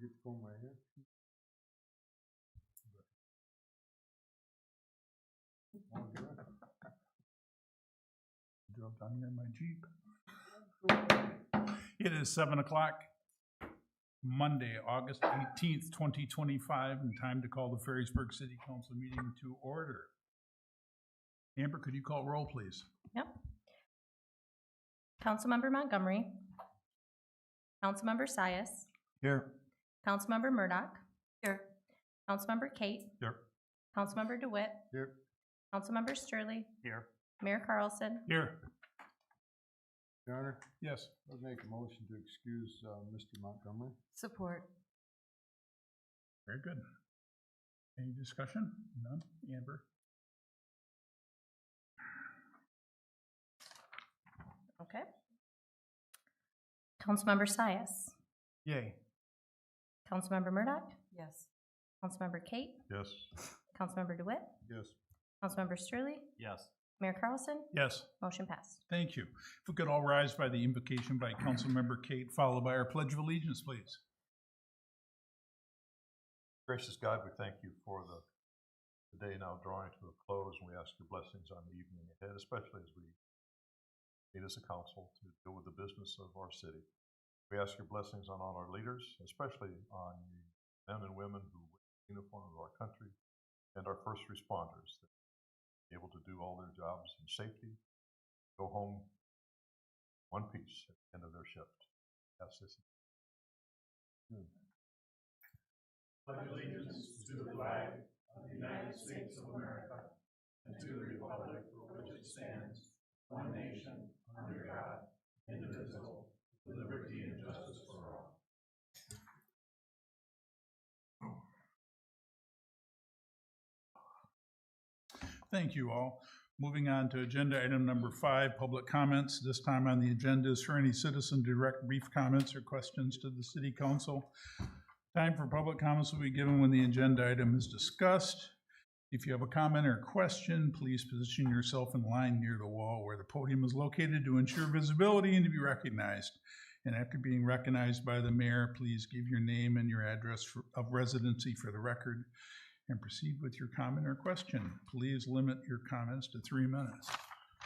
Get the phone right here. Drove down here in my Jeep. It is 7 o'clock, Monday, August 18th, 2025, and time to call the Ferrisburg City Council meeting to order. Amber, could you call roll, please? Yep. Councilmember Montgomery. Councilmember Sias. Here. Councilmember Murdoch. Here. Councilmember Kate. Here. Councilmember DeWitt. Here. Councilmember Sturley. Here. Mayor Carlson. Here. Your Honor, Yes. I'd make a motion to excuse Mr. Montgomery. Support. Very good. Any discussion? None? Amber? Okay. Councilmember Sias. Yay. Councilmember Murdoch. Yes. Councilmember Kate. Yes. Councilmember DeWitt. Yes. Councilmember Sturley. Yes. Mayor Carlson. Yes. Motion passed. Thank you. If we could all rise by the invocation by Councilmember Kate, followed by our Pledge of Allegiance, please. Gracious God, we thank you for the day now drawing to a close, and we ask your blessings on the evening ahead, especially as we meet as a council to deal with the business of our city. We ask your blessings on all our leaders, especially on the men and women who wear the uniform of our country, and our first responders, that are able to do all their jobs in safety, go home in one piece at the end of their shift. Ask this. Pledge allegiance to the flag of the United States of America and to the republic for which it stands, one nation, under God, indivisible, with liberty and justice for all. Thank you all. Moving on to agenda item number 5, public comments. This time on the agenda is for any citizen to direct brief comments or questions to the city council. Time for public comments will be given when the agenda item is discussed. If you have a comment or question, please position yourself in line near the wall where the podium is located to ensure visibility and to be recognized. And after being recognized by the mayor, please give your name and your address of residency for the record and proceed with your comment or question. Please limit your comments to 3 minutes.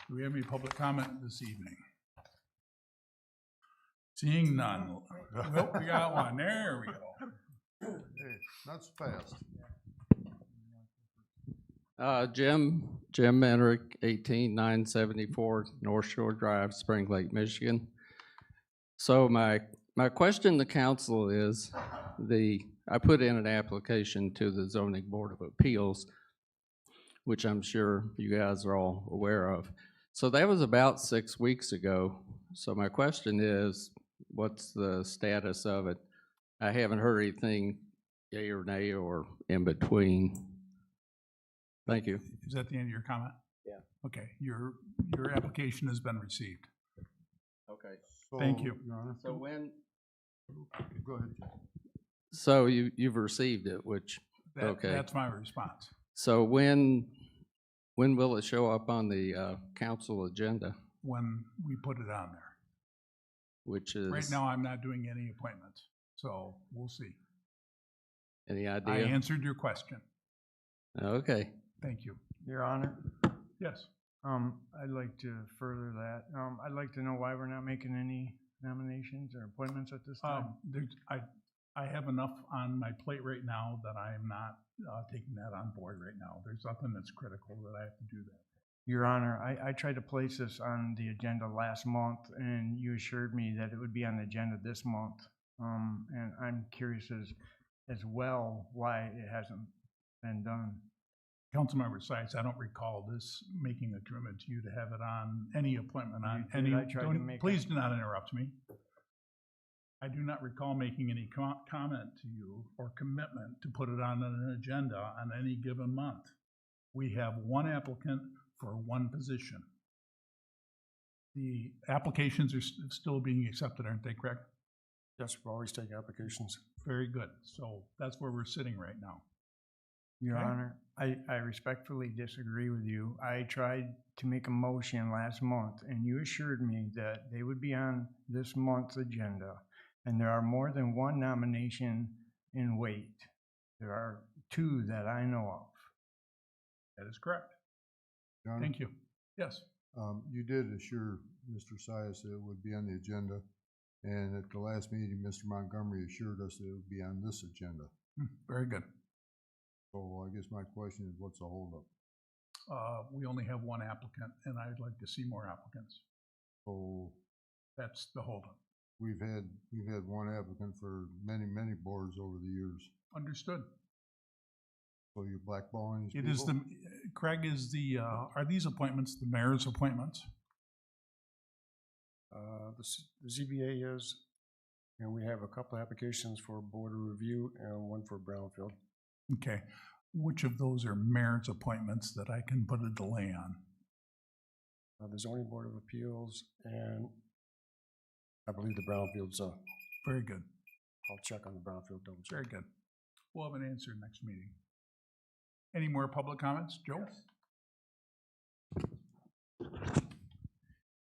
Do we have any public comment this evening? Seeing none. Well, we got one. There we go. Hey, not so fast. Jim Menrick, 18974 North Shore Drive, Spring Lake, Michigan. So my question to council is, I put in an application to the Zoning Board of Appeals, which I'm sure you guys are all aware of. So that was about 6 weeks ago. So my question is, what's the status of it? I haven't heard anything yay or nay or in between. Thank you. Is that the end of your comment? Yeah. Okay, your application has been received. Okay. Thank you. Your Honor. So when? Go ahead, Jim. So you've received it, which, okay. That's my response. So when will it show up on the council agenda? When we put it on there. Which is? Right now, I'm not doing any appointments, so we'll see. Any I idea? answered your question. Okay. Thank you. Your Honor, Yes. I'd like to further that. I'd like to know why we're not making any nominations or appointments at this time. I have enough on my plate right now that I am not taking that on board right now. There's nothing that's critical that I have to do that. Your Honor, I tried to place this on the agenda last month, and you assured me that it would be on the agenda this month. And I'm curious as well why it hasn't been done. Councilmember Sites, I don't recall this making a commitment to you to have it on any appointment on You any. did. I tried to make Please do not interrupt me. I do not recall making any comment to you or commitment to put it on an agenda on any given month. We have one applicant for one position. The applications are still being accepted, aren't they, correct? Yes, we always take applications. Very good. So that's where we're sitting right now. Your Okay. Honor, I respectfully disagree with you. I tried to make a motion last month, and you assured me that they would be on this month's agenda. and there are more than one nomination in wait. There are two that I know of. That is correct. John? Thank you. Yes. You did assure Mr. Sias that it would be on the agenda, and at the last meeting, Mr. Montgomery assured us that it would be on this agenda. Very good. So I guess my question is, what's the holdup? We only have one applicant, and I'd like to see more applicants. So That's the holdup. we've had one applicant for many boards over the years. Understood. So you're blackballing these It people? is the, Craig, is the, are these appointments the mayor's appointments? The ZBA is, and we have a couple applications for board of review and one for Brownfield. Okay. Which of those are mayor's appointments that I can put a delay on? The zoning board of appeals, and I believe the Brownfield's, Very good. I'll check on the Brownfield, double check. Very good. We'll have an answer next meeting. Any more public comments? Joe?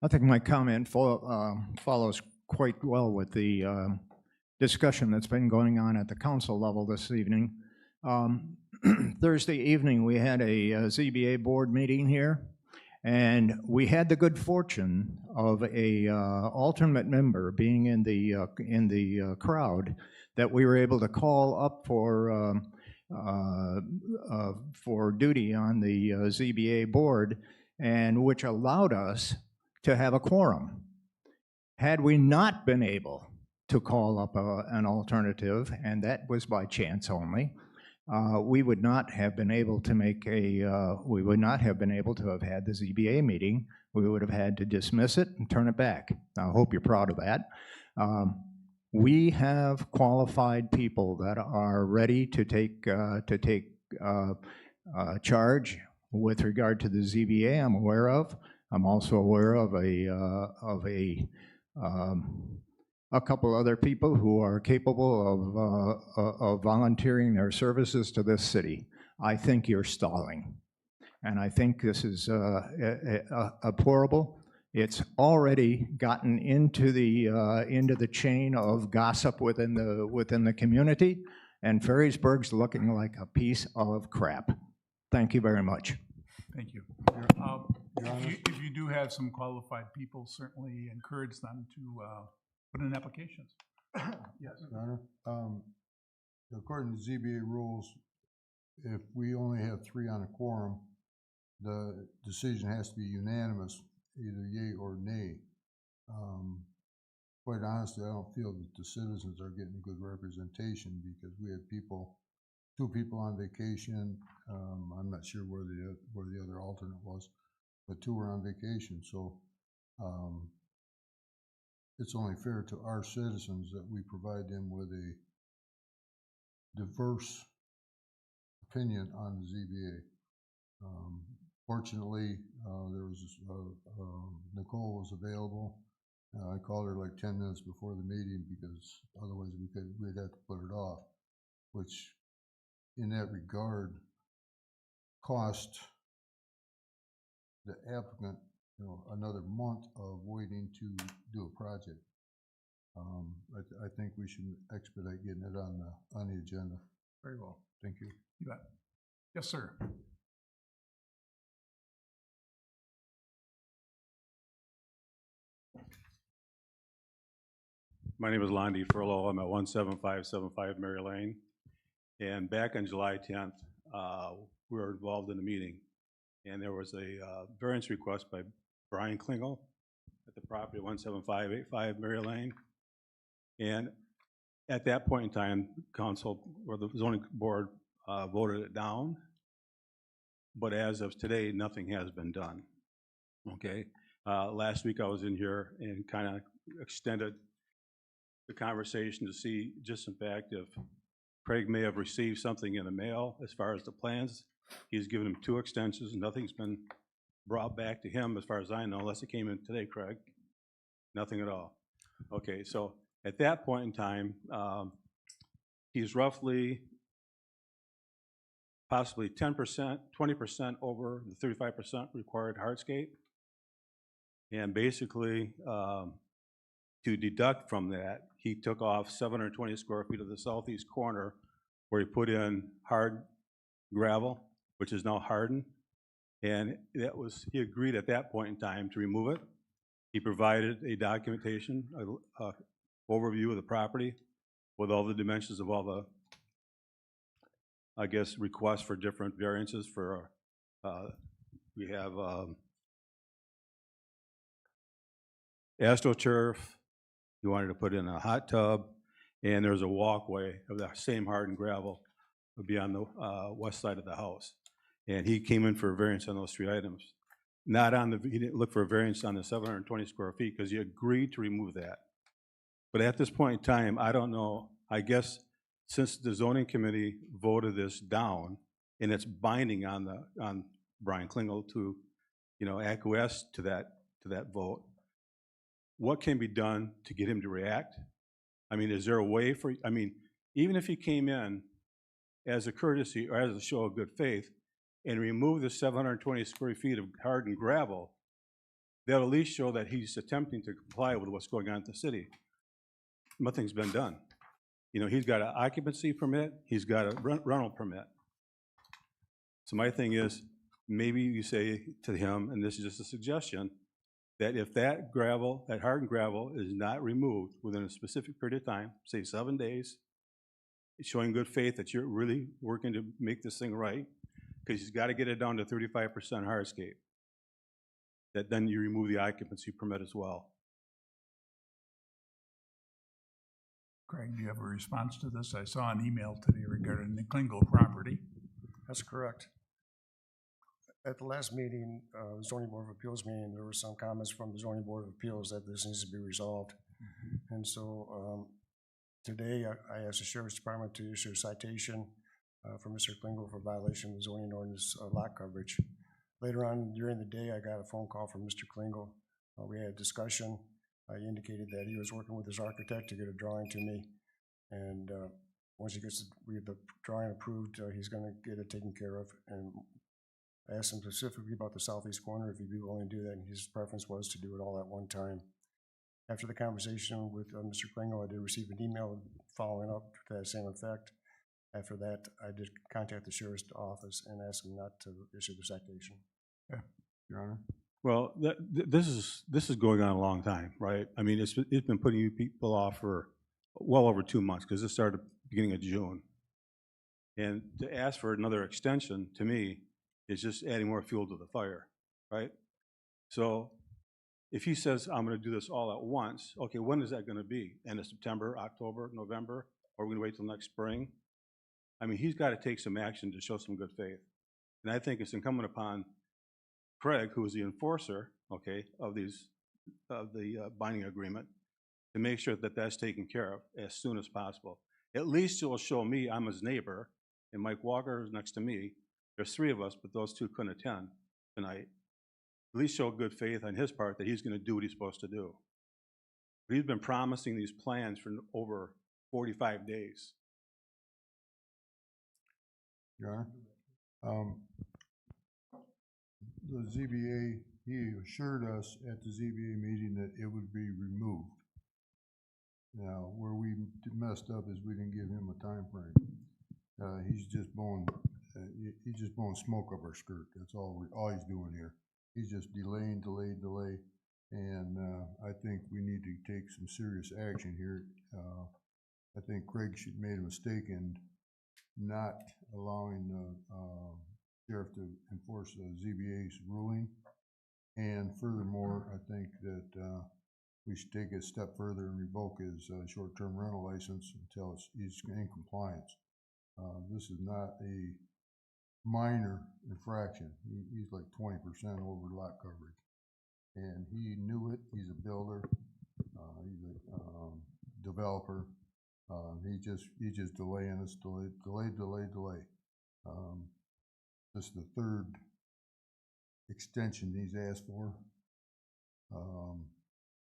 I think my comment follows quite well with the discussion that's been going on at the council level this evening. Thursday evening, we had a ZBA board meeting here, and we had the good fortune of a alternate member being in the crowd that we were able to call up for duty on the ZBA board, and which allowed us to have a quorum. Had we not been able to call up an alternative, and that was by chance only, we would not have been able to we would not have been able to have had the ZBA meeting. We would have had to dismiss it and turn it back. I hope you're proud of that. We have qualified people that are ready to take charge with regard to the ZBA. I'm aware of. I'm also aware of a couple other people who are capable of volunteering their services to this city. I think you're stalling, and I think this is abhorrible. It's already gotten into the chain of gossip within the community, and Ferrisburg's looking like a piece of crap. Thank you very much. Thank you. If you do have some qualified people, certainly encourage them to put in applications. Yes. Your Honor, according to ZBA rules, if we only have 3 on a quorum, the decision has to be unanimous, either yea or nay. Quite honestly, I don't feel that the citizens are getting good representation because we had 2 people on vacation. I'm not sure where the other alternate was, but 2 were on vacation. So it's only fair to our citizens that we provide them with a diverse opinion on the ZBA. Fortunately, there was Nicole was available. I called her like 10 minutes before the meeting because otherwise we'd have to put it off, which in that regard cost the applicant, another month of waiting to do a project. I think we should expedite getting it on the agenda. Very well. Thank you. You bet. Yes, sir. My name is Londy Furlow. I'm at 17575 Mary Lane. And back on July 10th, we were involved in a meeting. And there was a variance request by Brian Klingel at the property 17585 Mary Lane. And at that point in time, council or the zoning board voted it down. But as of today, nothing has been done. Okay. Last week I was in here and kind of extended the conversation to see just in fact if Craig may have received something in the mail as far as the plans. He's given him 2 extensions. Nothing's been brought back to him as far as I know, unless it came in today, Craig. Nothing at all. Okay, so at that point in time, he's roughly possibly 10%, 20% over the 35% required hardscape. And basically, to deduct from that, he took off 720 square feet of the southeast corner where he put in hard gravel, which is now hardened. And he agreed at that point in time to remove it. He provided a documentation, a overview of the property with all the dimensions of all the, I guess, requests for different variances for, we have AstroTurf, he wanted to put in a hot tub, and there's a walkway of that same hardened gravel would be on the west side of the house. And he came in for a variance on those three items. Not on the, he didn't look for a variance on the 720 square feet because he agreed to remove that. But at this point in time, I don't know, I guess since the zoning committee voted this down and it's binding on Brian Klingel to, acquiesce to that vote, what can be done to get him to react? I mean, is there a way for, even if he came in as a courtesy or as a show of good faith and removed the 720 square feet of hardened gravel, that'll at least show that he's attempting to comply with what's going on in the city. Nothing's been done. He's got an occupancy permit, he's got a rental permit. So my thing is, maybe you say to him, and this is just a suggestion, that if that gravel, that hardened gravel is not removed within a specific period of time, say 7 days, showing good faith that you're really working to make this thing right, because he's got to get it down to 35% hardscape, that then you remove the occupancy permit as well. Craig, do you have a response to this? I saw an email today regarding the Klingel property. That's correct. At the last meeting, zoning board of appeals meeting, there were some comments from the zoning board of appeals that this needs to be resolved. And so today I asked the sheriff's department to issue a citation for Mr. Klingel for violation of the zoning ordinance lot coverage. Later on during the day, I got a phone call from Mr. Klingel. We had a discussion. He indicated that he was working with his architect to get a drawing to me. And once he gets the drawing approved, he's going to get it taken care of. And I asked him specifically about the southeast corner, if he'd be willing to do that, and his preference was to do it all at one time. After the conversation with Mr. Klingel, I did receive an email following up to that same effect. After that, I did contact the sheriff's office and ask him not to issue the citation. Yeah, Your Honor. Well, this is going on a long time, right? I mean, it's been putting you people off for well over 2 months because it started beginning of June. And to ask for another extension, to me, is just adding more fuel to the fire, right? So if he says, I'm going to do this all at once, okay, when is that going to be? End of September, October, November? Or are we going to wait till next spring? I mean, he's got to take some action to show some good faith. And I think it's incumbent upon Craig, who is the enforcer, okay, of the binding agreement, to make sure that that's taken care of as soon as possible. At least it will show me I'm his neighbor, and Mike Walker is next to me. There's 3 of us, but those 2 couldn't attend tonight. At least show good faith on his part that he's going to do what he's supposed to do. But he's been promising these plans for over 45 days. Your Honor. The ZBA, he assured us at the ZBA meeting that it would be removed. Now, where we messed up is we didn't give him a time frame. He's just blowing smoke up our skirt. That's all he's doing here. He's just delaying, delay. And I think we need to take some serious action here. I think Craig made a mistake in not allowing the sheriff to enforce the ZBA's ruling. And furthermore, I think that we should take it a step further and revoke his short-term rental license until he's in compliance. This is not a minor infraction. He's like 20% over lot coverage. And he knew it. He's a builder. He's a developer. He's just delaying us, delay. This is the 3rd extension he's asked for.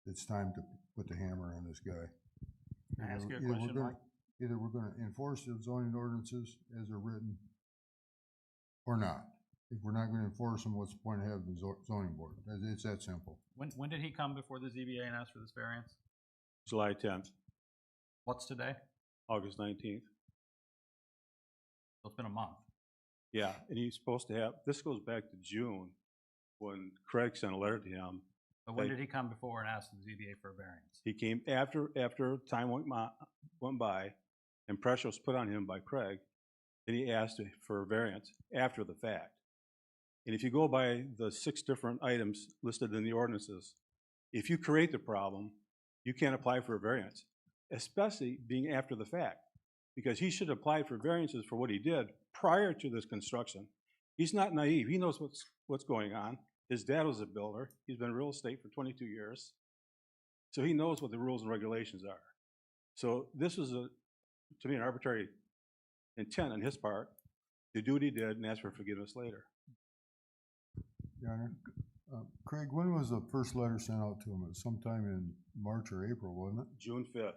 It's time to put the hammer on this guy. Can I ask you a question, Mike? Either we're going to enforce the zoning ordinances as they're written or not. If we're not going to enforce them, what's the point of having the zoning board? It's that simple. When did he come before the ZBA and ask for this variance? July 10th, What's today? August 19th. So it's been a month. Yeah, and he's supposed to have, this goes back to June, when Craig sent a letter to him. But when Like- did he come before and ask the ZBA for a variance? He came after time went by, and pressure was put on him by Craig, then he asked for a variance after the fact. And if you go by the 6 different items listed in the ordinances, if you create the problem, you can't apply for a variance, especially being after the fact, because he should apply for variances for what he did prior to this construction. He's not naive. He knows what's going on. His dad was a builder. He's been in real estate for 22 years. So he knows what the rules and regulations are. So this was, to me, an arbitrary intent on his part to do what he did and ask for forgiveness later. Your Honor, Craig, when was the first letter sent out to him? It was sometime in March or April, wasn't it? June 5th.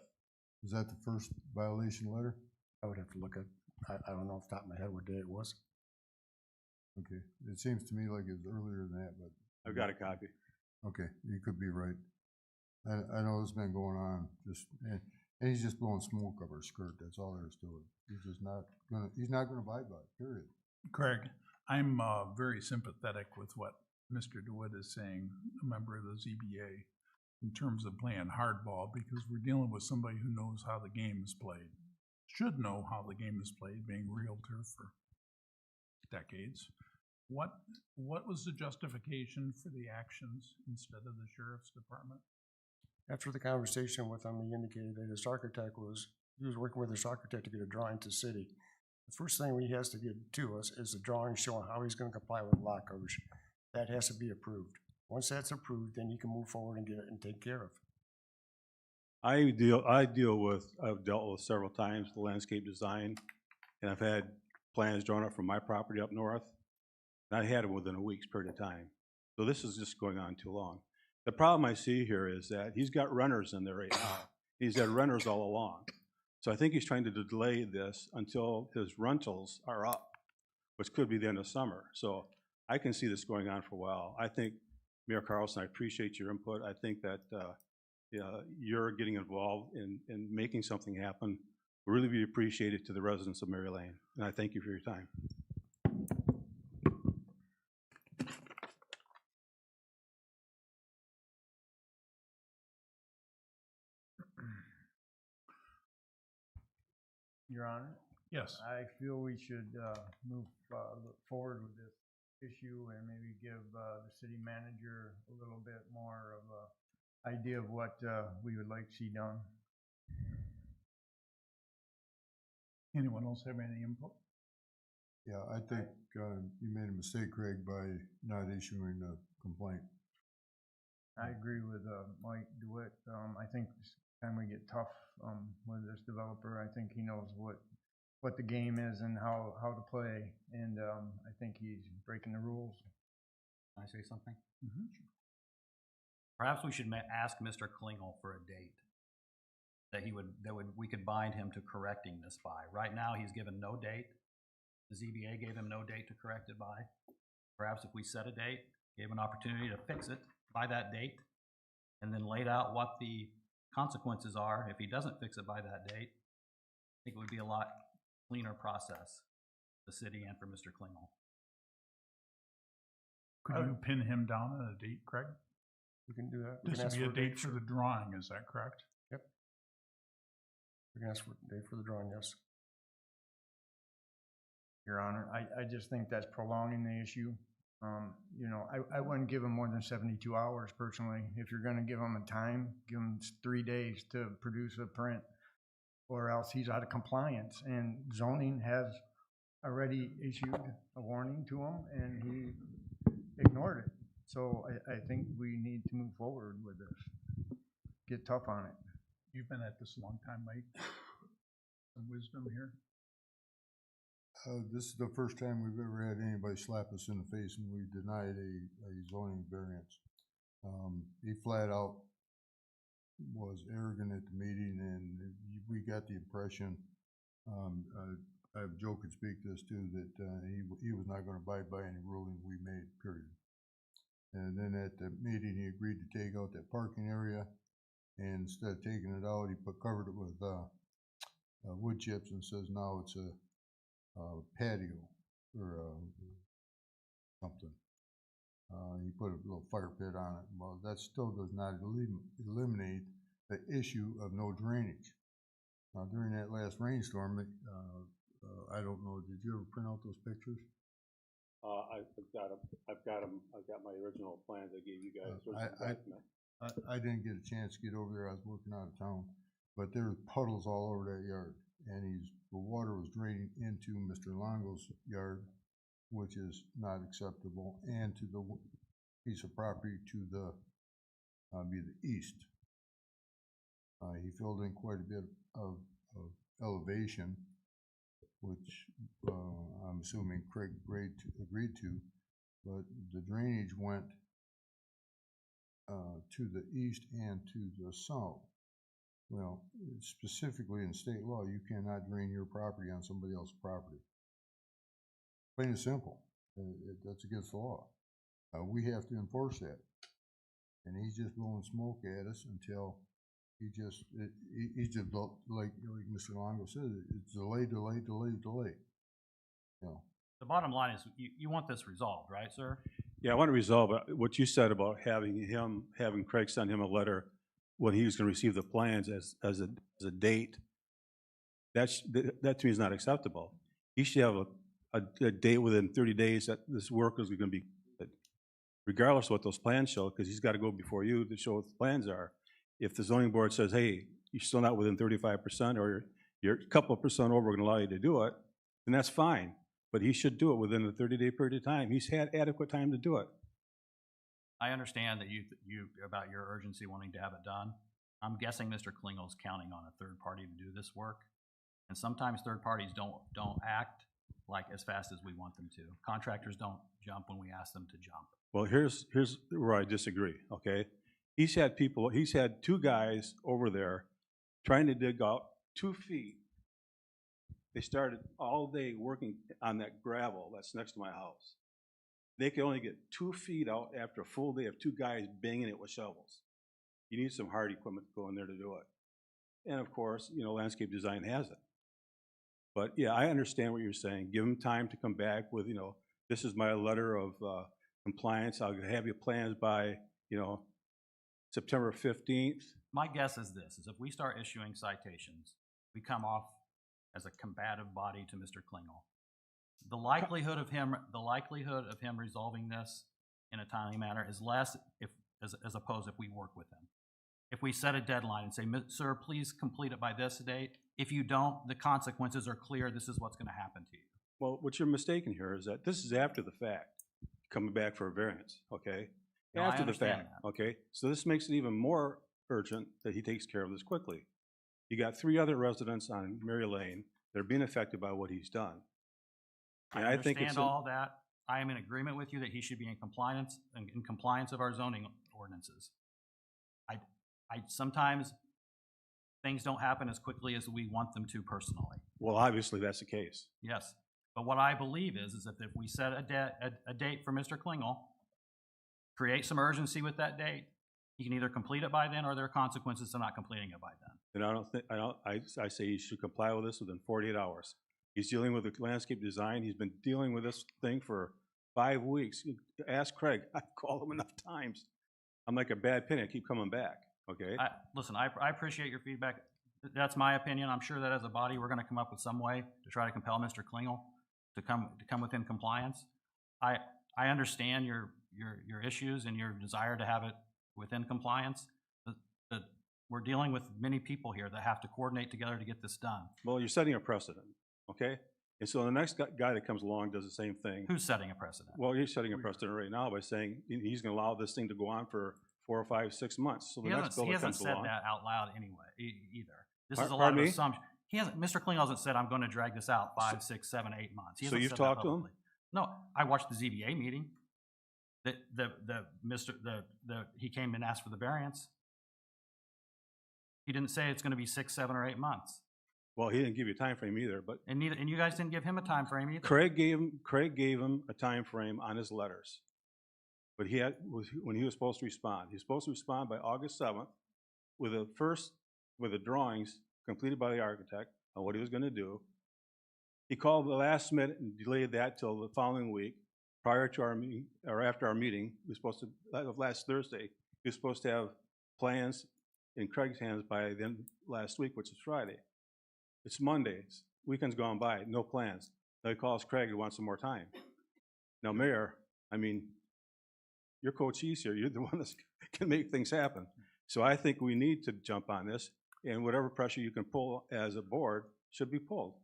Was that the first violation letter? I would have to look at, I don't know off the top of my head what day it was. Okay, it seems to me like it was earlier than that, but. I've got a copy. Okay, you could be right. I know it's been going on, and he's just blowing smoke up our skirt, that's all there is to it. He's not gonna abide by it, period. Craig, I'm very sympathetic with what Mr. DeWitt is saying, a member of the ZBA, in terms of playing hardball, because we're dealing with somebody who knows how the game is played, should know how the game is played, being a realtor for decades. What was the justification for the actions instead of the sheriff's department? After the conversation with him, he indicated that he was working with his architect to get a drawing to the city. The first thing he has to get to us is a drawing showing how he's gonna comply with lot coverage. That has to be approved. Once that's approved, then he can move forward and get it and take care of. I've dealt with several times the landscape design, and I've had plans drawn up from my property up north, and I had them within a week's period of time. So this is just going on too long. The problem I see here is that he's got renters in there right now. He's had renters all along. So I think he's trying to delay this until his rentals are up, which could be the end of summer. So I can see this going on for a while. I think, Mayor Carlson, I appreciate your input. I think that you're getting involved in making something happen. Really be appreciated to the residents of Mary Lane, and I thank you for your time. Your Honor, Yes. I feel we should move forward with this issue and maybe give the city manager a little bit more of a idea of what we would like to see done. Anyone else have any input? Yeah, I think you made a mistake, Craig, by not issuing a complaint. I agree with Mike DeWitt. I think this time we get tough with this developer. I think he knows what the game is and how to play, and I think he's breaking the rules. Can I say something? Mm-hmm. Perhaps we should ask Mr. Klingel for a date that we could bind him to correcting this by. Right now, he's given no date. The ZBA gave him no date to correct it by. Perhaps if we set a date, gave an opportunity to fix it by that date, and then laid out what the consequences are if he doesn't fix it by that date, I think it would be a lot cleaner process for the city and for Mr. Klingel. Could you pin him down on a date, Craig? We can do that. We This can would ask be a for date for the drawing, is that correct? We can ask for a date for the drawing, yes. Your Honor, I just think that's prolonging the issue. You know, I wouldn't give him more than 72 hours personally. If you're gonna give him a time, give him 3 days to produce a print, or else he's out of compliance. And zoning has already issued a warning to him, and he ignored it. So I think we need to move forward with this. Get tough on it. You've been at this a long time, Mike. Some wisdom here. This is the first time we've ever had anybody slap us in the face and we denied a zoning variance. He flat out was arrogant at the meeting, and we got the impression, Joe could speak to this too, that he was not gonna abide by any ruling we made, period. And then at the meeting, he agreed to take out that parking area. And instead of taking it out, he covered it with, wood chips and says now it's a patio or something. He put a little fire pit on it. Well, that still does not eliminate the issue of no drainage. Now, during that last rainstorm, I don't know, did you ever print out those pictures? I've got them. I've got my original plans I gave you guys. I didn't get a chance to get over there. I was working out of town, but there were puddles all over that yard, and the water was draining into Mr. Longo's yard, which is not acceptable, and to the piece of property to the be the east. He filled in quite a bit of elevation, which I'm assuming Craig agreed to, but the drainage went to the east and to the south. Well, specifically in state law, you cannot drain your property on somebody else's property. Plain and simple. That's against the law. We have to enforce that. And he's just blowing smoke at us until he's just like Mr. Longo said, it's delay. You know. The bottom line is, you want this resolved, right, sir? Yeah, I want to resolve what you said about having Craig send him a letter when he was going to receive the plans as a date. That to me is not acceptable. He should have a date within 30 days that this work is going to be, regardless of what those plans show, because he's got to go before you to show what the plans are. If the zoning board says, hey, you're still not within 35%, or you're a couple of percent over, we're going to allow you to do it, then that's fine. But he should do it within a 30-day period of time. He's had adequate time to do it. I understand that you about your urgency wanting to have it done. I'm guessing Mr. Klingel's counting on a third party to do this work. And sometimes third parties don't act like as fast as we want them to. Contractors don't jump when we ask them to jump. Well, here's where I disagree, okay? He's had two guys over there trying to dig out 2 feet. They started all day working on that gravel that's next to my house. They could only get 2 feet out after a full day of 2 guys banging it with shovels. You need some hard equipment to go in there to do it. And of course, landscape design has it. But yeah, I understand what you're saying. Give them time to come back with, this is my letter of compliance. I'll have your plans by, September 15th. My guess is this, is if we start issuing citations, we come off as a combative body to Mr. Klingel. The likelihood of him resolving this in a timely manner is less as opposed if we work with him. If we set a deadline and say, sir, please complete it by this date. If you don't, the consequences are clear. This is what's going to happen to you. Well, what you're mistaken here is that this is after the fact, coming back for a variance, okay? No, after the understand fact, that. okay? So this makes it even more urgent that he takes care of this quickly. You got 3 other residents on Mary Lane that are being affected by what he's done. And I think understand all that. I am in agreement with you that he should be in compliance of our zoning ordinances. I sometimes things don't happen as quickly as we want them to personally. Well, obviously that's the case. Yes, but what I believe is that if we set a date for Mr. Klingel, create some urgency with that date, he can either complete it by then or there are consequences to not completing it by then. And I say he should comply with this within 48 hours. He's dealing with the landscape design. He's been dealing with this thing for 5 weeks. Ask Craig. I've called him enough times. I'm like a bad penny. I keep coming back, okay? Listen, I appreciate your feedback. That's my opinion. I'm sure that as a body, we're going to come up with some way to try to compel Mr. Klingel to come within compliance. I understand your issues and your desire to have it within compliance, but we're dealing with many people here that have to coordinate together to get this done. Well, you're setting a precedent, okay? And so the next guy that comes along does the same thing. Who's setting a precedent? Well, you're setting a precedent right now by saying he's going to allow this thing to go on for 4 or 5, 6 months. So the next bill that comes along. He hasn't said that out loud anyway, either. This is a lot Pardon of me? assumption. Mr. Klingel hasn't said, I'm going to drag this out 5, 6, 7, 8 months. He So hasn't you've said that talked to him? publicly. No, I watched the ZBA meeting. He came and asked for the variance. He didn't say it's going to be 6, 7, or 8 months. Well, he didn't give you a time frame either, but And you guys didn't give him a time frame either. Craig gave him a time frame on his letters. But when he was supposed to respond. He was supposed to respond by August 7th. with the drawings completed by the architect on what he was gonna do. He called the last minute and delayed that till the following week, prior to our meeting, or after our meeting. He was supposed to, last Thursday, he was supposed to have plans in Craig's hands by then last week, which is Friday. It's Monday, weekend's gone by, no plans. Now he calls Craig and wants some more time. Now, Mayor, I mean, you're co-chief here, you're the one that can make things happen. So I think we need to jump on this, and whatever pressure you can pull as a board should be pulled.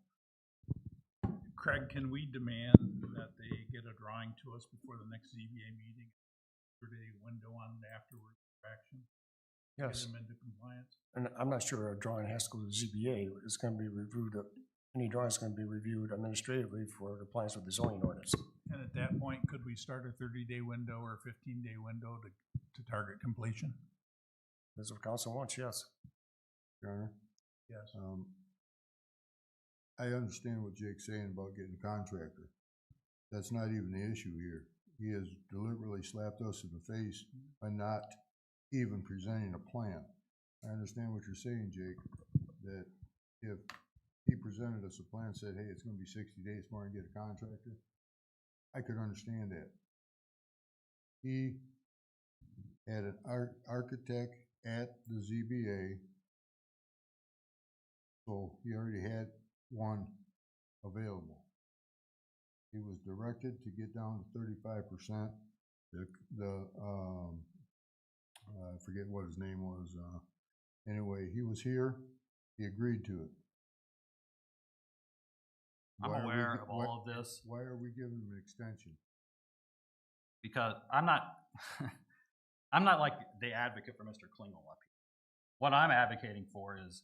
Craig, can we demand that they get a drawing to us before the next ZBA meeting? 30-day window on it afterward for action? Yes, Get them into compliance? and I'm not sure a drawing has to go to the ZBA. It's gonna be reviewed, any drawing is gonna be reviewed administratively for compliance with the zoning ordinance. And at that point, could we start a 30-day window or a 15-day window to target completion? That's what council wants, yes. Your Honor, Yes. I understand what Jake's saying about getting a contractor. That's not even the issue here. He has deliberately slapped us in the face by not even presenting a plan. I understand what you're saying, Jake, that if he presented us a plan and said, hey, it's gonna be 60 days before I can get a contractor, I could understand that. He had an architect at the ZBA, so he already had one available. He was directed to get down to 35%. I forget what his name was. Anyway, he was here. He agreed to it. I'm Why are we aware gi- of why- all of this Why are we giving him an extension? because I'm not, I'm not like the advocate for Mr. Klingel up here. What I'm advocating for is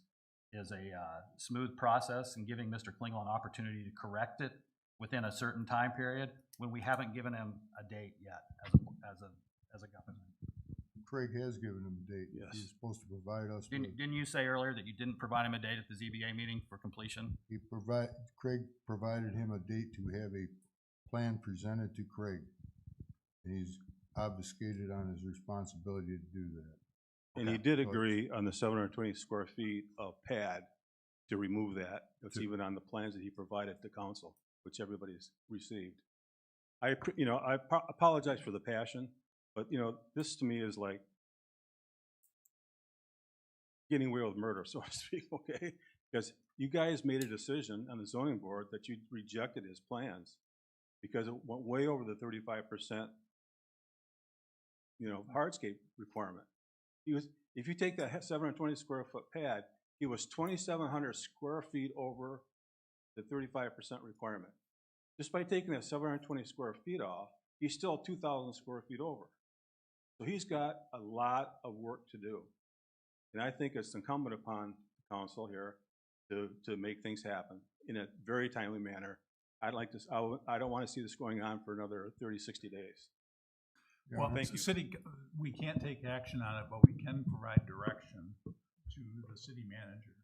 a smooth process and giving Mr. Klingel an opportunity to correct it within a certain time period when we haven't given him a date yet as a government. Craig has given him a date. Yes. He's supposed to provide us with. Didn't you say earlier that you didn't provide him a date at the ZBA meeting for completion? Craig provided him a date to have a plan presented to Craig. And he's obfuscated on his responsibility to do that. And he did agree on the 720 square feet of pad to remove that. It's even on the plans that he provided to council, which everybody's received. I apologize for the passion, but this to me is like getting away with murder, so to speak, okay? Because you guys made a decision on the zoning board that you rejected his plans because it went way over the 35% hardscape requirement. If you take that 720 square foot pad, he was 2,700 square feet over the 35% requirement. Just by taking that 720 square feet off, he's still 2,000 square feet over. So he's got a lot of work to do. And I think it's incumbent upon the council here to make things happen in a very timely manner. I don't want to see this going on for another 30, 60 days. Well, Thank you. city, we can't take action on it, but we can provide direction to the city manager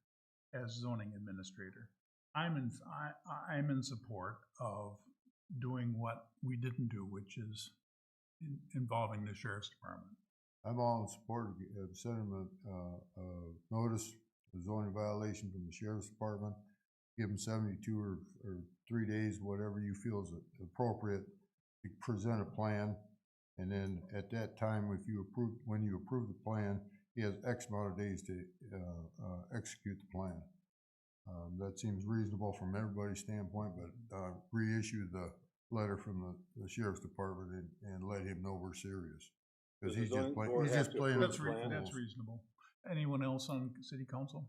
as zoning administrator. I'm in support of doing what we didn't do, which is involving the sheriff's department. I'm all in support of sending him a notice, a zoning violation from the sheriff's department. Give him 72 or 3 days, whatever you feel is appropriate, to present a plan. And then at that time, when you approve the plan, he has X amount of days to execute the plan. That seems reasonable from everybody's standpoint, but reissue the letter from the sheriff's department and let him know we're serious. Because he's just playing. That's reasonable. Anyone else on city council?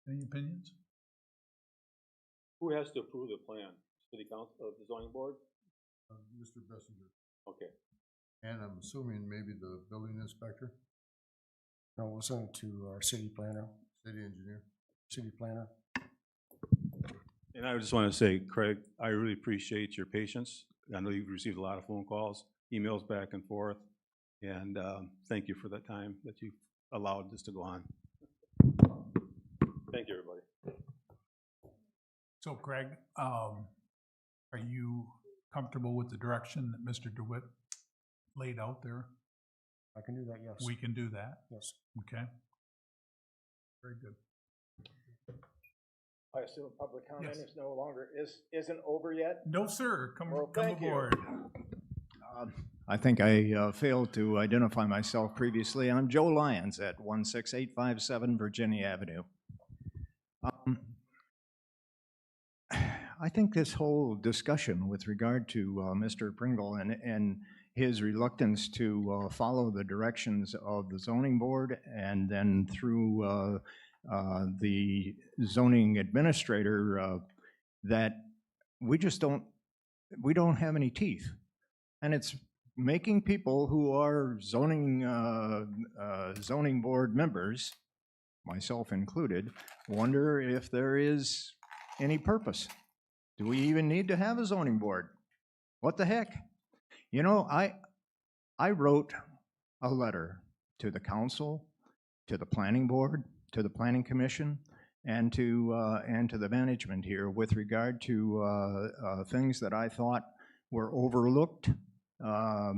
Any opinions? Who has to approve the plan? City council, the zoning board? Mr. Bessinger. Okay. And I'm assuming maybe the building inspector, No, we'll send it to our city planner, city engineer. city planner. And I just want to say, Craig, I really appreciate your patience. I know you've received a lot of phone calls, emails back and forth, and thank you for that time that you've allowed this to go on. Thank you, everybody. So Craig, are you comfortable with the direction that Mr. DeWitt laid out there? I can do that, yes. We can do that, Yes. okay? Very good. I assume public comment Yes. is no longer, isn't over yet? No, sir, come Well, come thank you. aboard. I think I failed to identify myself previously. I'm Joe Lyons at 16857 Virginia Avenue. I think this whole discussion with regard to Mr. Pringle and his reluctance to follow the directions of the zoning board and then through the zoning administrator, that we don't have any teeth. And it's making people who are zoning board members, myself included, wonder if there is any purpose. Do we even need to have a zoning board? What the heck? You know, I wrote a letter to the council, to the planning board, to the planning commission, and to the management here with regard to things that I thought were overlooked. I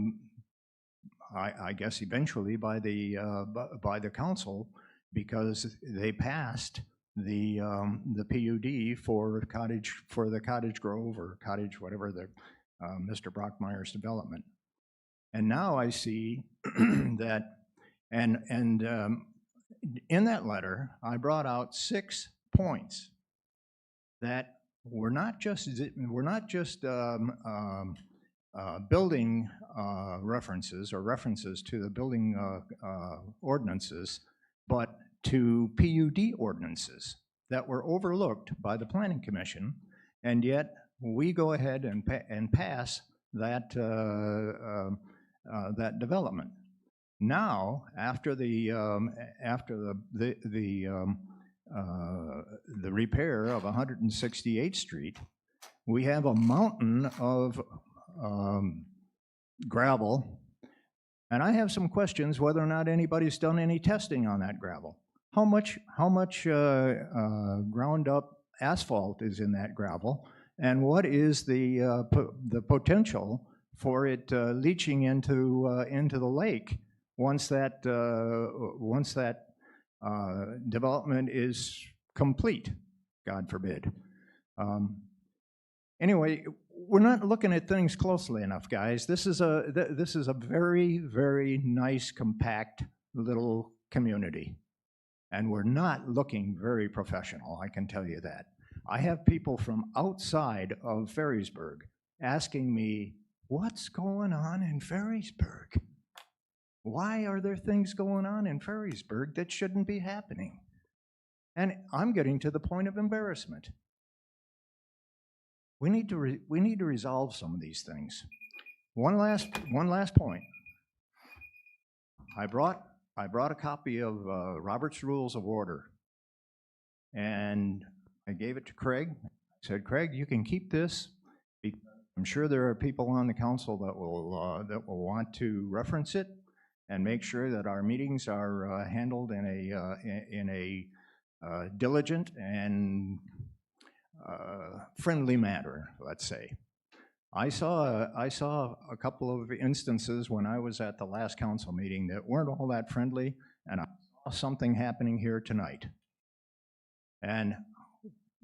guess eventually by the council, because they passed the PUD for the Cottage Grove or Cottage whatever the Mr. Brockmeyer's development, and now I see that and in that letter I brought out 6 points that were not just building references or references to the building ordinances, but to PUD ordinances that were overlooked by the Planning Commission, and yet we go ahead and pass that that development. Now, after the repair of 168th Street, we have a mountain of gravel, and I have some questions whether or not anybody's done any testing on that gravel. How much ground up asphalt is in that gravel, and what is the potential for it leaching into the lake once that development is complete, God forbid. Anyway, we're not looking at things closely enough, guys. This is a very, very nice, compact little community, and we're not looking very professional, I can tell you that. I have people from outside of Ferrysburg asking me, what's going on in Ferrysburg? Why are there things going on in Ferrysburg that shouldn't be happening? And I'm getting to the point of embarrassment. We need to resolve some of these things. One last point. I brought a copy of Robert's Rules of Order, and I gave it to Craig. I said, Craig, you can keep this. I'm sure there are people on the council that will want to reference it and make sure that our meetings are handled in a diligent and friendly manner, let's say. I saw a couple of instances when I was at the last council meeting that weren't all that friendly, and I saw something happening here tonight. And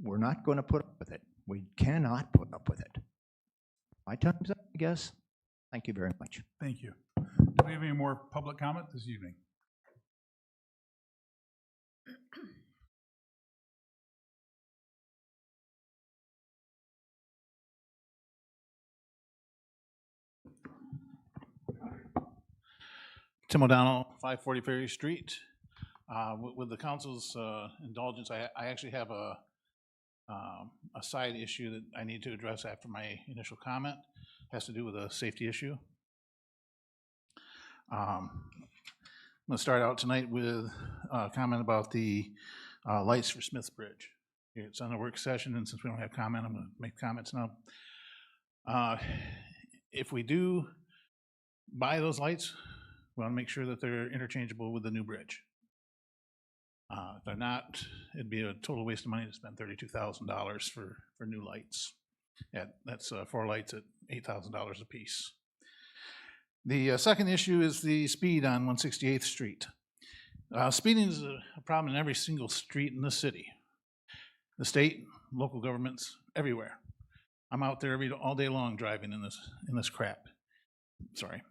we're not going to put up with it. We cannot put up with it. My time's up, I guess. Thank you very much. Thank you. Do we have any more public comment this evening? Tim O'Donnell, 540 Ferry Street. With the council's indulgence, I actually have a side issue that I need to address after my initial comment. It has to do with a safety issue. I'm going to start out tonight with a comment about the lights for Smith's Bridge. It's on a work session, and since we don't have comment, I'm going to make comments now. If we do buy those lights, we want to make sure that they're interchangeable with the new bridge. If they're not, it'd be a total waste of money to spend $32,000 for new lights. That's 4 lights at $8,000 a piece. The second issue is the speed on 168th Street. Speeding is a problem in every single street in the city. The state, local governments, everywhere. I'm out there all day long driving in this crap. Sorry.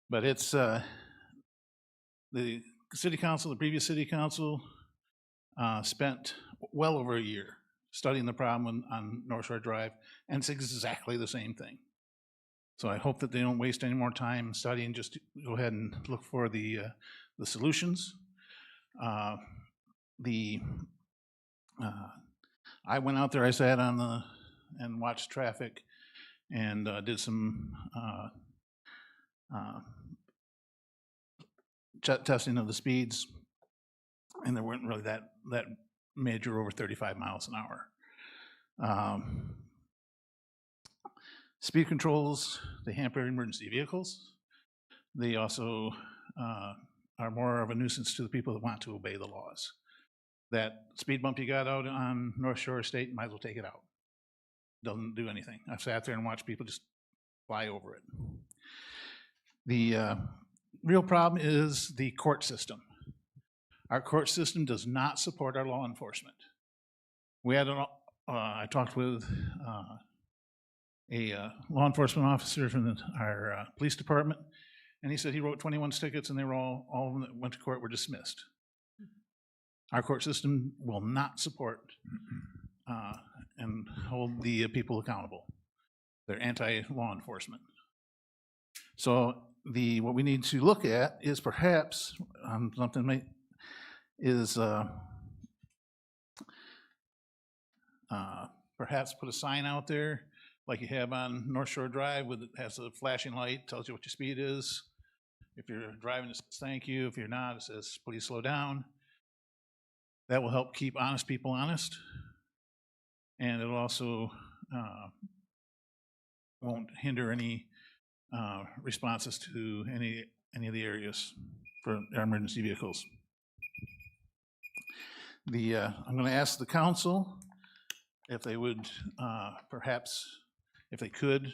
But it's, the city council, the previous city council, spent well over a year studying the problem on North Shore Drive, and it's exactly the same thing. So I hope that they don't waste any more time studying, just go ahead and look for the solutions. I went out there, I sat on and watched traffic and did some testing of the speeds, and there weren't really that major over 35 miles an hour. Speed controls, they hamper emergency vehicles. They also are more of a nuisance to the people that want to obey the laws. That speed bump you got out on North Shore Estate, might as well take it out. Doesn't do anything. I've sat there and watched people just fly over it. The real problem is the court system. Our court system does not support our law enforcement. We had I talked with a law enforcement officer from our police department, and he said he wrote 21 tickets, and they were all of them that went to court were dismissed. Our court system will not support and hold the people accountable. They're anti-law enforcement. So what we need to look at is perhaps something is perhaps put a sign out there like you have on North Shore Drive, it has a flashing light, tells you what your speed is. If you're driving, it says thank you. If you're not, it says please slow down. That will help keep honest people honest, and it'll also won't hinder any responses to any of the areas for our emergency vehicles. I'm going to ask the council if they would perhaps, if they could,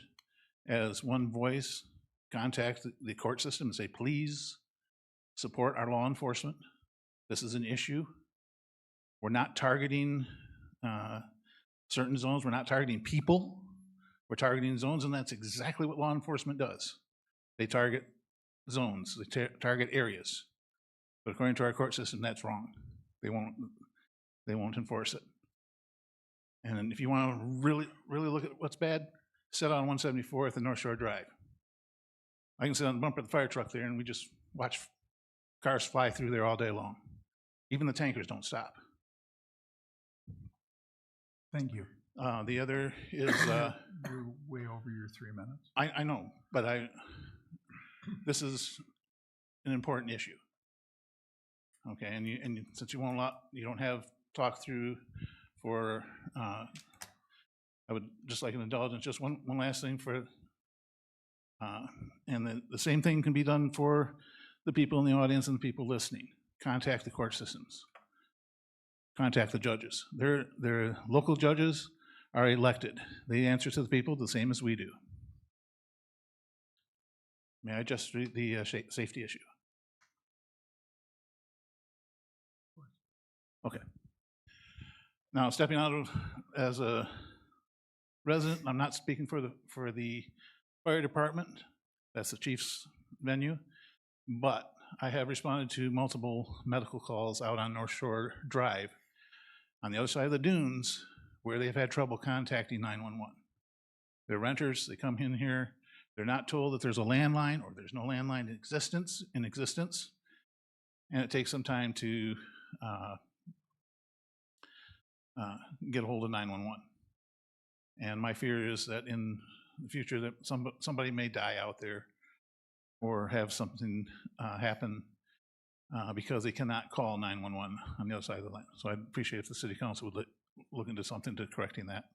as one voice, contact the court system and say, please support our law enforcement. This is an issue. We're not targeting certain zones. We're not targeting people. We're targeting zones, and that's exactly what law enforcement does. They target zones. They target areas. But according to our court system, that's wrong. They won't enforce it. And if you want to really look at what's bad, sit on 174th and North Shore Drive. I can sit on the bumper of the fire truck there, and we just watch cars fly through there all day long. Even the tankers don't stop. Thank you. The other is you're way over your 3 minutes. I know, but this is an important issue. Okay, and since you don't have talk through for, I would just like an indulgence. Just one last thing for, and the same thing can be done for the people in the audience and the people listening. Contact the court systems. Contact the judges. Their local judges are elected. They answer to the people the same as we do. May I just read the safety issue? Okay. Now, stepping out as a resident, I'm not speaking for the fire department. That's the chief's venue. But I have responded to multiple medical calls out on North Shore Drive on the other side of the dunes where they've had trouble contacting 911. They're renters, they come in here, they're not told that there's a landline or there's no landline in existence, and it takes some time to get a hold of 911. And my fear is that in the future that somebody may die out there or have something happen because they cannot call 911 on the other side of the line. So I'd appreciate if the city council would look into something to correcting that.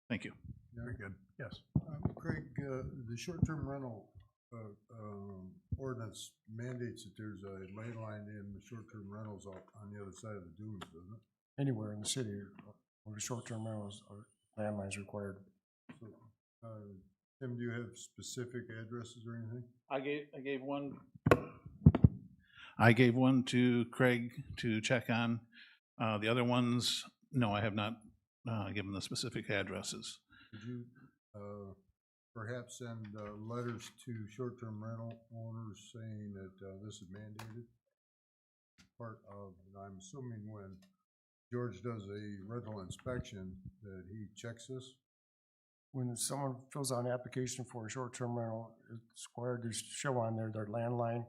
Thank you. Very good. Yes. Craig, the short-term rental ordinance mandates that there's a ley line in the short-term rentals on the other side of the dunes, doesn't it? Anywhere in the city where short-term rentals or landlines required. So, Tim, do you have specific addresses or anything? I gave one to Craig to check on. The other ones, no, I have not given the specific addresses. Could you perhaps send letters to short-term rental owners saying that this is mandated? Part of, and I'm assuming when George does a rental inspection, that he checks this? When someone fills out an application for a short-term rental, it's required to show on there their landline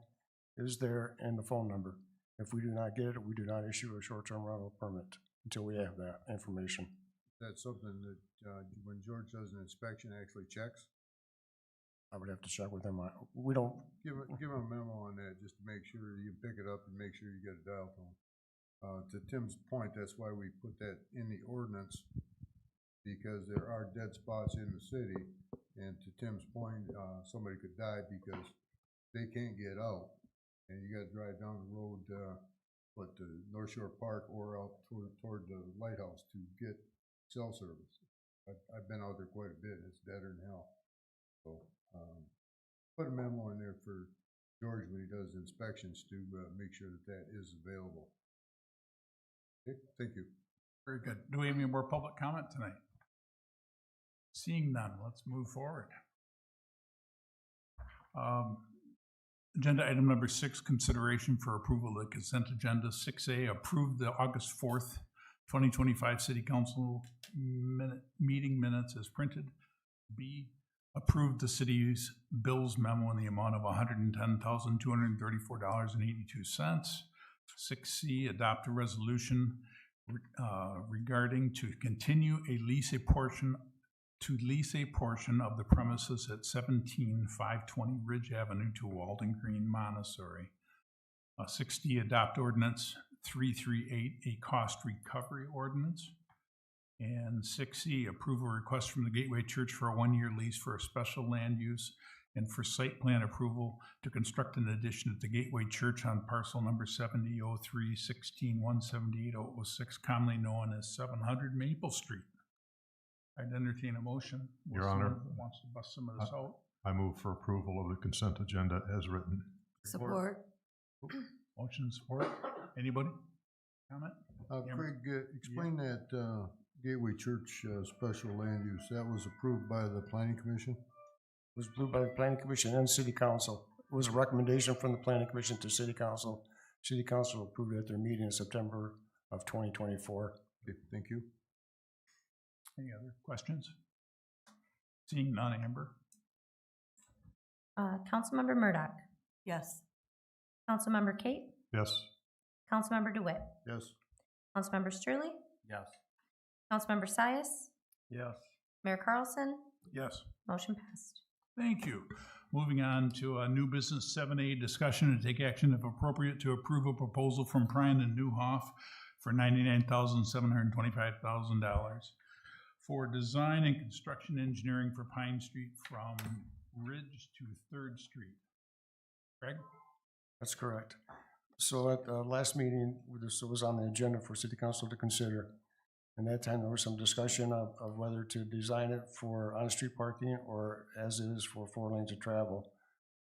is there and the phone number. If we do not get it, we do not issue a short-term rental permit until we have that information. That's something that when George does an inspection, actually checks? I would have to check with them. We don't, Give him a memo on that, just to make sure you pick it up and make sure you get it dialed to him. To Tim's point, that's why we put that in the ordinance, because there are dead spots in the city, and to Tim's point, somebody could die because they can't get out, and you gotta drive down the road, to North Shore Park or out toward the lighthouse to get cell service. I've been out there quite a bit, it's deader than hell. So, put a memo in there for George when he does inspections to make sure that that is available. Okay, thank you. Very good. Do we have any more public comment tonight? Seeing none, let's move forward. Agenda item number 6, consideration for approval of the consent agenda. 6A, approve the August 4th, 2025 City Council meeting minutes as printed. B, approve the city's bills memo in the amount of $110,234.82. 6C, adopt a resolution regarding to continue lease a portion of the premises at 17520 Ridge Avenue to Walden Green, Montessori. 6D, adopt ordinance 338, a cost recovery ordinance. And 6E, approve a request from the Gateway Church for a 1-year lease for a special land use and for site plan approval to construct an addition at the Gateway Church on parcel number 7003-16-178-006, commonly known as 700 Maple Street. I'd entertain a motion. Your Honor. Someone wants to bust some of this out? I move for approval of the consent agenda as written. Support. Motion and support. Anybody? Comment? Craig, explain that Gateway Church special land use. That was approved by the Planning Commission? it was approved by the Planning Commission and City Council. It was a recommendation from the Planning Commission to City Council. City Council approved it at their meeting in September of 2024. Okay, thank you. Any other questions? Seeing none, Amber? Councilmember Murdoch, Yes. Councilmember Kate, Yes. Councilmember DeWitt, Yes. Councilmember Straley, Yes. Councilmember Sias, Yes. Mayor Carlson, Yes. motion passed. Thank you. Moving on to new business 7A, discussion and take action if appropriate to approve a proposal from Prine and Newhoff for $99,725,000 for design and construction engineering for Pine Street from Ridge to 3rd Street. Craig? That's correct. So at the last meeting, this was on the agenda for City Council to consider. And that time, there was some discussion of whether to design it for on-street parking or as is for 4 lanes of travel.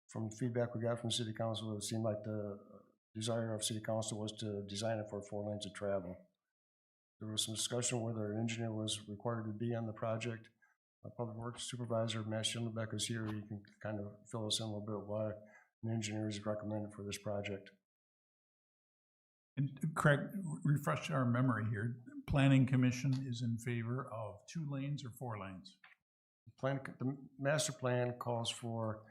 From the feedback we got from City Council, it seemed like the desire of City Council was to design it for 4 lanes of travel. There was some discussion whether an engineer was required to be on the project. Public Works Supervisor Matt Schindlerbeck is here. He can kind of fill us in a little bit why an engineer is recommended for this project. And Craig, refresh our memory here. Planning Commission is in favor of 2 lanes or 4 lanes? The master plan calls for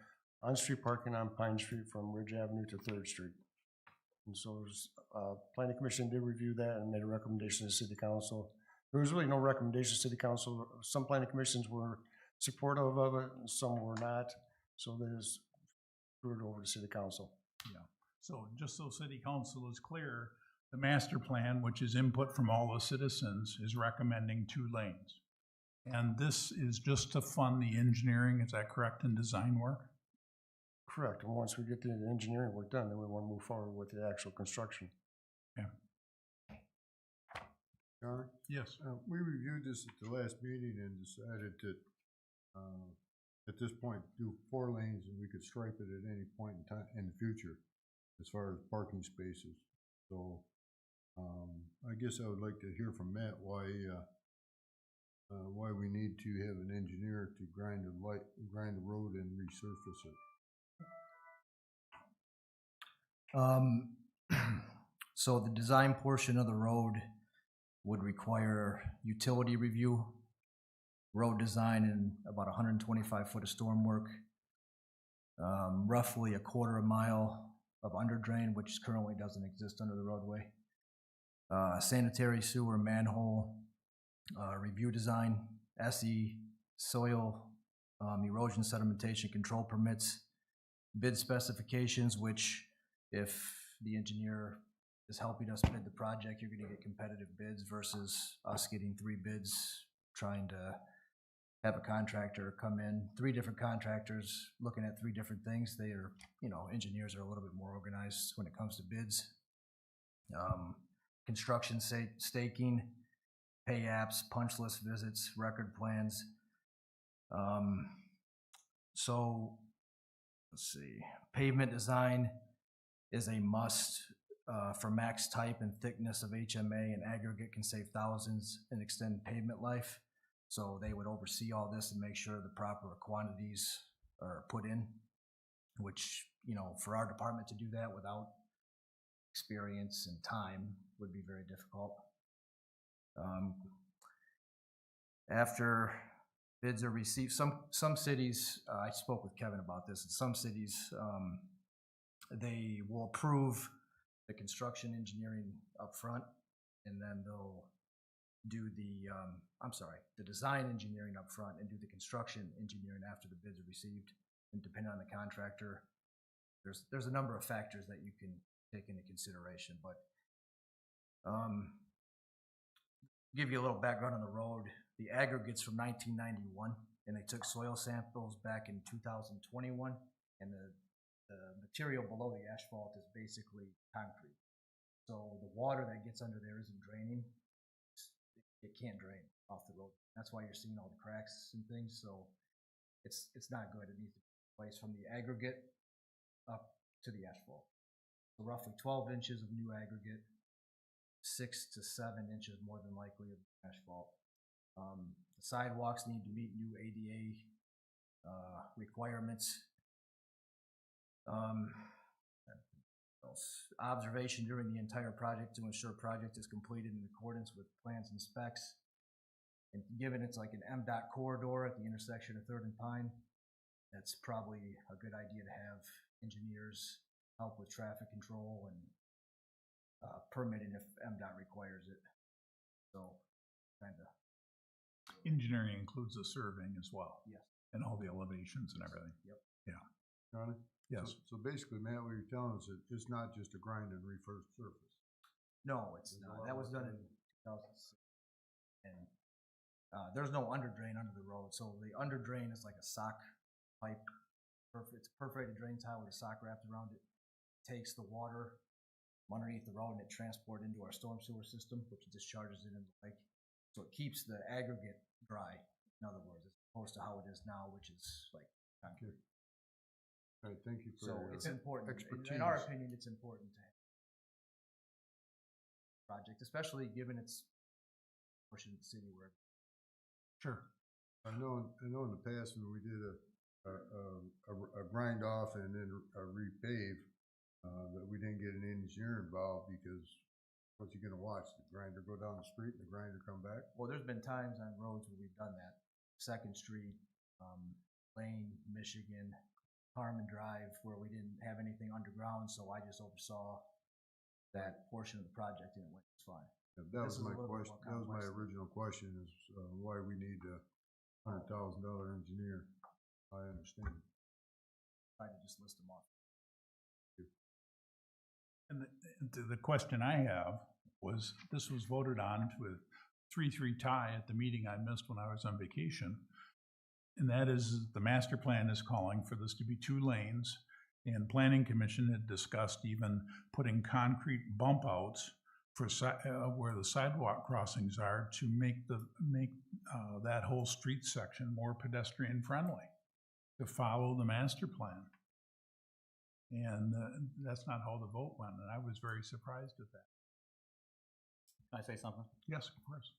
on-street parking on Pine Street from Ridge Avenue to 3rd Street. And so Planning Commission did review that and made a recommendation to City Council. There was really no recommendation to City Council. Some Planning Commissions were supportive of it and some were not. So they just threw it over to City Council. Yeah. So just so City Council is clear, the master plan, which is input from all the citizens, is recommending 2 lanes. And this is just to fund the engineering, is that correct, and design work? Correct. And once we get the engineering work done, then we want to move forward with the actual construction. Yeah. John? Yes. We reviewed this at the last meeting and decided that at this point, do 4 lanes and we could stripe it at any point in time, in the future, as far as parking spaces. So, I guess I would like to hear from Matt why we need to have an engineer to grind the road and resurface it. So the design portion of the road would require utility review, road design, and about 125 foot of storm work, roughly a quarter a mile of under drain, which currently doesn't exist under the roadway, sanitary sewer manhole, review design, SE, soil, erosion sedimentation control permits, bid specifications, which if the engineer is helping us bid the project, you're gonna get competitive bids versus us getting 3 bids, trying to have a contractor come in, 3 different contractors looking at 3 different things. They are, engineers are a little bit more organized when it comes to bids. Construction staking, pay apps, punch list visits, record plans. So, let's see, pavement design is a must for max type and thickness of HMA, and aggregate can save thousands and extend pavement life. So they would oversee all this and make sure the proper quantities are put in, which, for our department to do that without experience and time would be very difficult. After bids are received, some cities, I spoke with Kevin about this, in some cities, they will approve the construction engineering up front, and then they'll do the design engineering up front and do the construction engineering after the bids are received. And depending on the contractor, there's a number of factors that you can take into consideration. But give you a little background on the road. The aggregate's from 1991, and they took soil samples back in 2021, and the material below the asphalt is basically concrete. So the water that gets under there isn't draining. It can't drain off the road. That's why you're seeing all the cracks and things. So it's not good. It needs to be replaced from the aggregate up to the asphalt. So roughly 12 inches of new aggregate, 6 to 7 inches more than likely of asphalt. The sidewalks need to meet new ADA requirements. Observation during the entire project to ensure project is completed in accordance with plans and specs. And given it's like an MDOT corridor at the intersection of 3rd and Pine, that's probably a good idea to have engineers help with traffic control and permitting if MDOT requires it. So, kind of. Engineering includes the surveying as well. Yes. And all the elevations and everything. Yep. Yeah. Johnny? Yes. So basically, Matt, what you're telling us is it's not just a grind and resurface. No, it's not. That was done in 2006. And there's no under drain under the road. So the under drain is like a sock pipe. It's a perforated drain tile with a sock wrapped around it. It takes the water from underneath the road and it transports into our storm sewer system, which discharges it into the lake. So it keeps the aggregate dry, in other words, as opposed to how it is now, which is like concrete. All right, thank you for So your it's important. expertise. In our opinion, it's important to have a project, especially given its portion of the city where. Sure. I know in the past when we did a grind off and then a repave, that we didn't get an engineer involved because what's he gonna watch? The grinder go down the street and the grinder come back? Well, there's been times on roads where we've done that. 2nd Street, Lane, Michigan, Harmon Drive, where we didn't have anything underground, so I just oversaw that portion of the project and it went fine. Yeah, that This was is a my little bit question. more That was my complex. original question is why we need a $100,000 engineer. I understand. Try to just list them off. And the question I have was, this was voted on with 3-3 tie at the meeting I missed when I was on vacation. And that is, the master plan is calling for this to be 2 lanes. And Planning Commission had discussed even putting concrete bump outs for where the sidewalk crossings are to make that whole street section more pedestrian friendly. to follow the master plan. And that's not how the vote went, and I was very surprised at that. Can I say something? Yes, of course.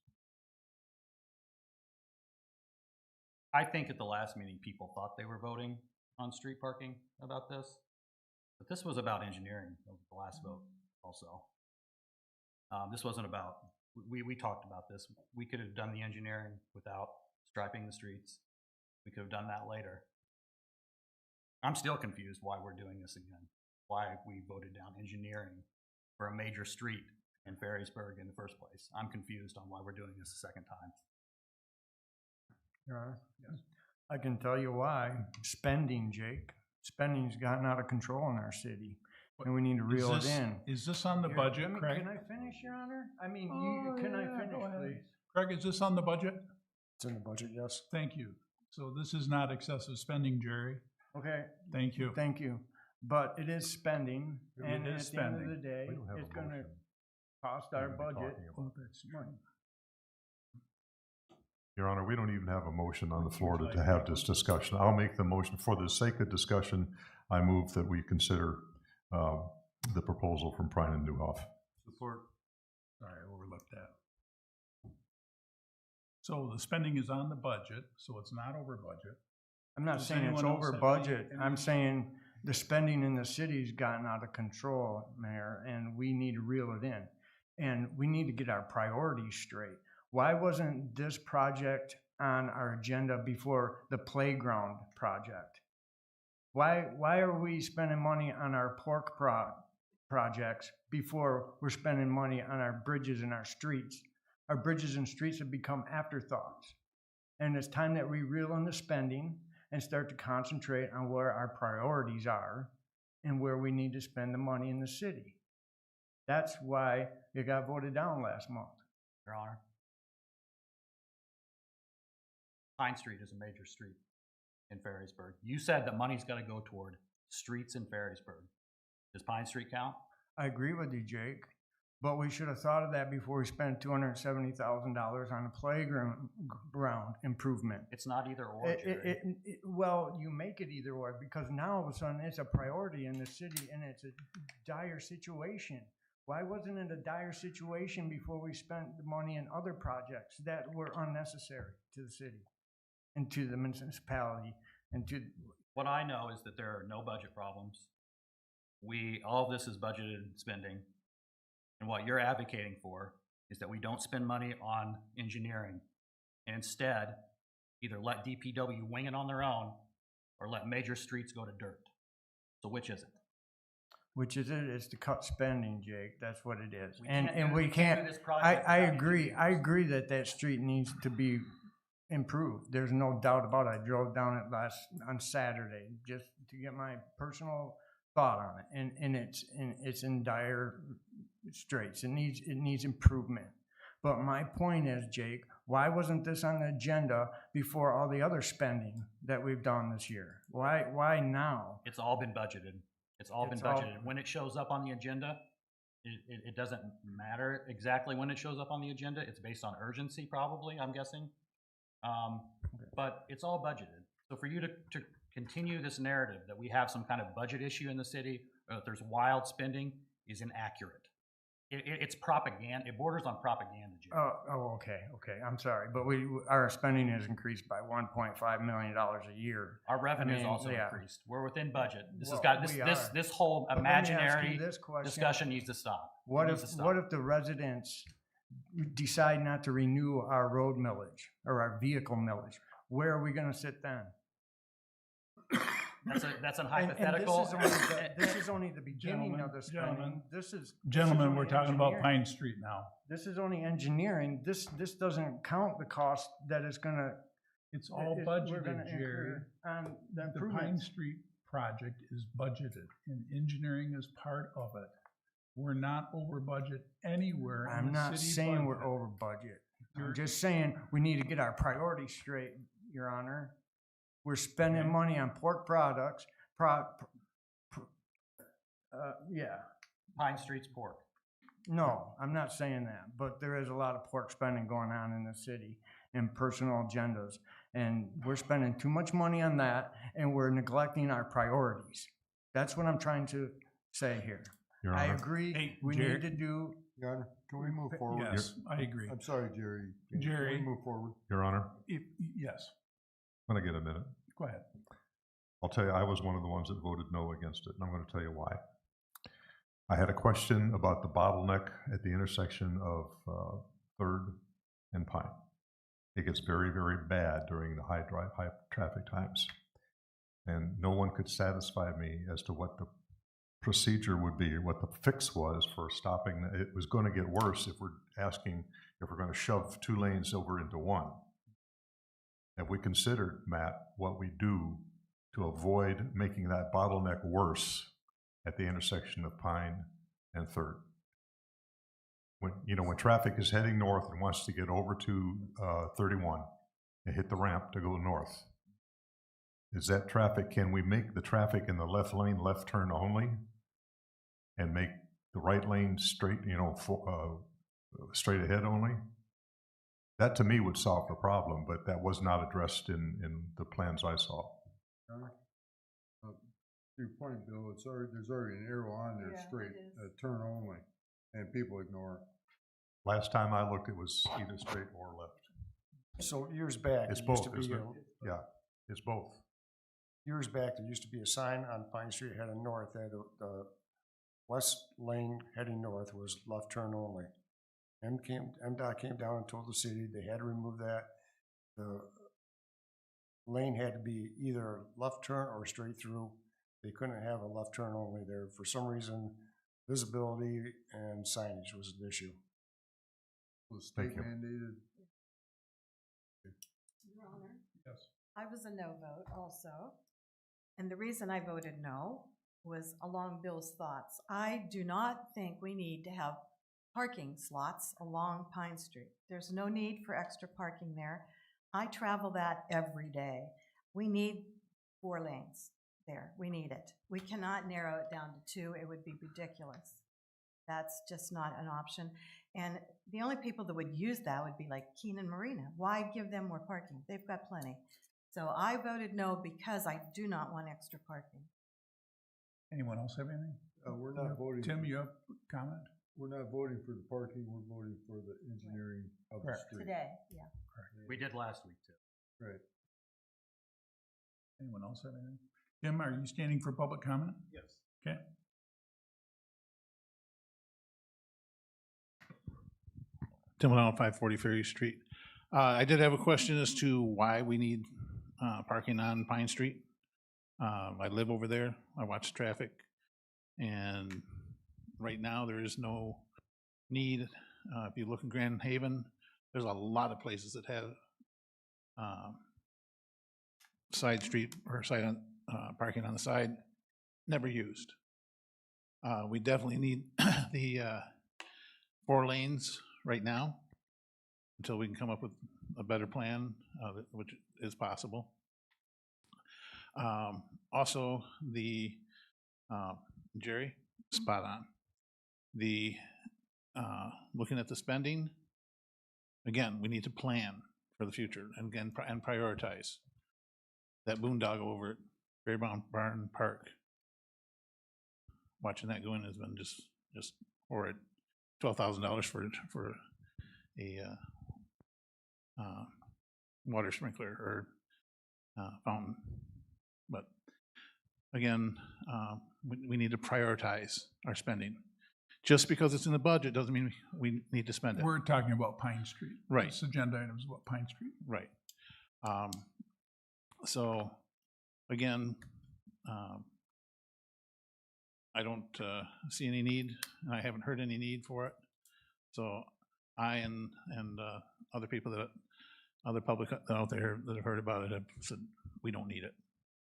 I think at the last meeting, people thought they were voting on street parking about this, but this was about engineering, that was the last vote also. This wasn't about, we talked about this. We could have done the engineering without striping the streets. We could have done that later. I'm still confused why we're doing this again, why we voted down engineering for a major street in Ferrisburg in the first place. I'm confused on why we're doing this a second time. Your Honor? Yes. I can tell you why. Spending, Jake. Spending's gotten out of control in our city, and we need to reel it in. Is this on the Here, budget, let me- Craig? Can I finish, Your Honor? I mean, can I finish, please? Craig, is this on the budget? It's in the budget, yes. Thank you. So this is not excessive spending, Jerry. Okay, Thank you. thank you. But it is spending, It and is at the end of spending. the day, We don't have a it's gonna motion. cost We our would be budget talking about. Well, that's true. money. Your Honor, we don't even have a motion on the floor to have this discussion. I'll make the motion for the sake of discussion. I move that we consider the proposal from Prine and Newhoff. Support. Sorry, I overlooked that. So the spending is on the budget, so it's not over budget. I'm not Does saying it's anyone else over have budget. any- I'm saying the spending in the city's gotten out of control, Mayor, and we need to reel it in. And we need to get our priorities straight. Why wasn't this project on our agenda before the playground project? Why are we spending money on our pork projects before we're spending money on our bridges and our streets? Our bridges and streets have become afterthoughts. And it's time that we reel in the spending and start to concentrate on where our priorities are and where we need to spend the money in the city. That's why it got voted down last month. Your Honor. Pine Street is a major street in Ferrisburg. You said that money's gotta go toward streets in Ferrisburg. Does Pine Street count? I agree with you, Jake, but we should have thought of that before we spent $270,000 on a playground improvement. It's not either or, Jerry. Well, you make it either or, because now all of a sudden it's a priority in the city and it's a dire situation. Why wasn't it a dire situation before we spent the money in other projects that were unnecessary to the city and to the municipality and to? What I know is that there are no budget problems. All of this is budgeted spending. And what you're advocating for is that we don't spend money on engineering and instead either let DPW wing it on their own or let major streets go to dirt. So which is it? Which is it? It's to cut spending, Jake. That's what it is. We And can't do we can't. this project I without agree. engineers. I agree that that street needs to be improved. There's no doubt about it. I drove down it on Saturday just to get my personal thought on it, and it's in dire straits. It needs improvement. But my point is, Jake, why wasn't this on the agenda before all the other spending that we've done this year? Why now? It's all been budgeted. It's all been It's all- budgeted. When it shows up on the agenda, it doesn't matter exactly when it shows up on the agenda. It's based on urgency, probably, I'm guessing. But it's all budgeted. So for you to continue this narrative that we have some kind of budget issue in the city, or that there's wild spending, is inaccurate. It's propaganda. It borders on propaganda, Jim. Okay. I'm sorry, but our spending has increased by $1.5 million a year. Our revenue's mean, also yeah. increased. We're within budget. This has Well, got we are. this whole But let me ask you imaginary this question. discussion needs to stop. What It if needs to stop. the residents decide not to renew our road millage or our vehicle millage? Where are we gonna sit then? That's an And hypothetical. this is only the beginning of the Gentlemen, spending. Gentlemen, we're talking about engineering. Pine Street now. This is only engineering. This doesn't count the cost that it's gonna. It's all we're budgeted, gonna Jerry. incur on the The Pine improvements. Street project is budgeted, and engineering is part of it. We're not over budget anywhere in I'm the not city saying we're budget. over budget. You're- I'm just saying we need to get our priorities straight, Your Honor. We're spending Okay. money on pork products, yeah. Pine Street's pork. No, I'm not saying that, but there is a lot of pork spending going on in the city. and personal agendas. And we're spending too much money on that, and we're neglecting our priorities. That's what I'm trying to say here. Your I Honor. agree, Hey, we Jerry. need to do, Your Honor, can we move forward? Yes, I agree. I'm sorry, Jerry. Can Jerry. we move forward? Your Honor, Yes, I'm gonna get a minute. go ahead. I'll tell you, I was one of the ones that voted no against it, and I'm gonna tell you why. I had a question about the bottleneck at the intersection of Third and Pine. It gets very, very bad during the high traffic times. And no one could satisfy me as to what the procedure would be, what the fix was for stopping. It was gonna get worse if we're asking, if we're gonna shove 2 lanes over into 1. Have we considered, Matt, what we do to avoid making that bottleneck worse at the intersection of Pine and Third? When traffic is heading north and wants to get over to 31 and hit the ramp to go north, is that traffic, can we make the traffic in the left lane left turn only and make the right lane straight, straight ahead only? That to me would solve the problem, but that was not addressed in the plans I saw. Your Honor? To your point, Bill, there's already an arrow on there straight, turn only, and people ignore it. Last time I looked, it was either straight or left. So years back, It's it used to both, be, isn't it? Yeah, it's both. years back, there used to be a sign on Pine Street heading north that the west lane heading north was left turn only. MDOT came down and told the city they had to remove that. The lane had to be either left turn or straight through. They couldn't have a left turn only there. For some reason, visibility and signage was an issue. Was state Thank you. mandated? Your Honor, Yes. I was a no vote also. And the reason I voted no was along Bill's thoughts. I do not think we need to have parking slots along Pine Street. There's no need for extra parking there. I travel that every day. We need 4 lanes there. We need it. We cannot narrow it down to 2. It would be ridiculous. That's just not an option. And the only people that would use that would be like Keenan Marina. Why give them more parking? They've got plenty. So I voted no because I do not want extra parking. Anyone else have anything? We're not voting. Tim, you have a comment? We're not voting for the parking, we're voting for the engineering of the Correct. street. Today, yeah. We did last week too. Right. Anyone else have anything? Tim, are you standing for public comment? Yes. Okay. Tim Malone, 540 Ferry Street. I did have a question as to why we need parking on Pine Street. I live over there, I watch traffic, and right now there is no need. If you look in Grand Haven, there's a lot of places that have side street or side parking on the side, never used. We definitely need the 4 lanes right now until we can come up with a better plan, which is possible. Also, the Jerry, spot on. The looking at the spending, again, we need to plan for the future and again and prioritize. That boondoggle over at Berry Barn Park, watching that go in has been just horrid. $12,000 for a water sprinkler or fountain. But again, we need to prioritize our spending. Just because it's in the budget doesn't mean we need to spend it. We're talking about Pine Street. Right. This agenda item is about Pine Street. Right. So again, I don't see any need, and I haven't heard any need for it. So I and other people that, other public out there that have heard about it have said, we don't need it.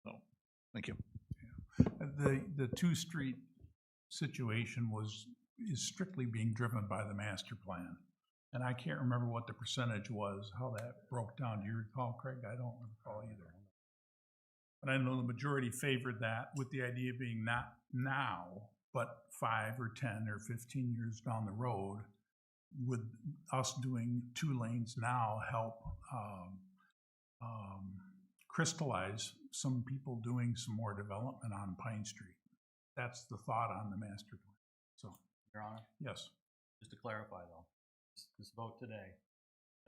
So, thank you. The 2 street situation is strictly being driven by the master plan. And I can't remember what the percentage was, how that broke down. Do you recall, Craig? I don't recall either. But I know the majority favored that, with the idea being not now, but 5 or 10 or 15 years down the road, would us doing 2 lanes now help crystallize some people doing some more development on Pine Street? That's the thought on the master plan. So, Your Honor, yes, just to clarify though, this vote today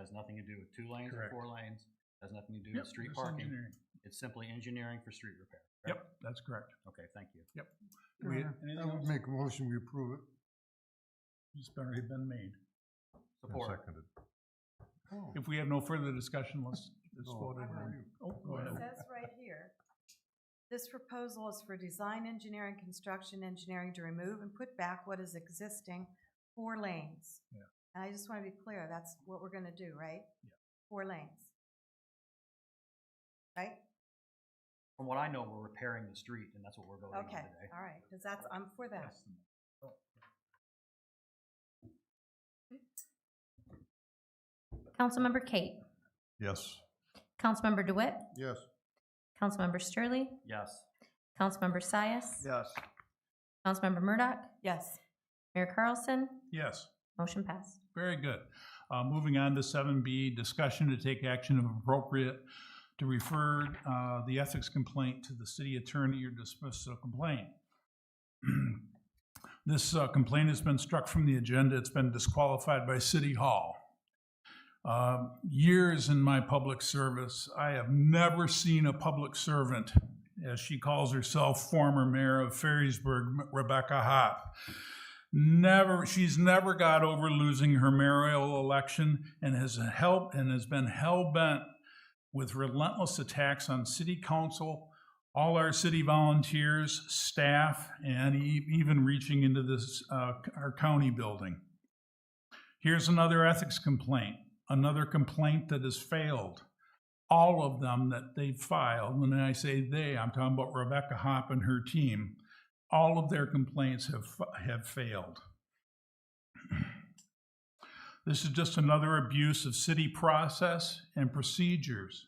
has nothing to do with 2 lanes or Correct. 4 lanes, has nothing to do yep, with street just parking. engineering. It's simply engineering for street repair. Yep, correct? that's correct. Okay, thank you. Yep. Your We, Honor, anything I would else? make a motion, we approve it. It's already been made. Support. Seconded. If we have no further discussion, let's No, vote it in. Oh, go It ahead. says right here, this proposal is for design engineering, construction engineering to remove and put back what is existing 4 lanes. Yeah. And I just want to be clear, that's what we're gonna do, right? Yeah. 4 lanes. Right? From what I know, we're repairing the street, and that's what we're voting on Okay, today. all right, because that's, I'm for that. Councilmember Kate, Yes. Councilmember DeWitt, Yes. Councilmember Sterling, Yes. Councilmember Sias, Yes. Councilmember Murdoch, Yes. Mayor Carlson, Yes. motion passed. Very good. Moving on to 7B, discussion to take action if appropriate to refer the ethics complaint to the city attorney or dismiss the complaint. This complaint has been struck from the agenda. It's been disqualified by City Hall. Years in my public service, I have never seen a public servant, as she calls herself, former mayor of Ferrysburg, Rebecca Hopp. She's never got over losing her mayoral election and has been hell-bent with relentless attacks on city council, all our city volunteers, staff, and even reaching into this, our county building. Here's another ethics complaint, another complaint that has failed. All of them that they filed, when I say they, I'm talking about Rebecca Hopp and her team, all of their complaints have failed. This is just another abuse of city process and procedures.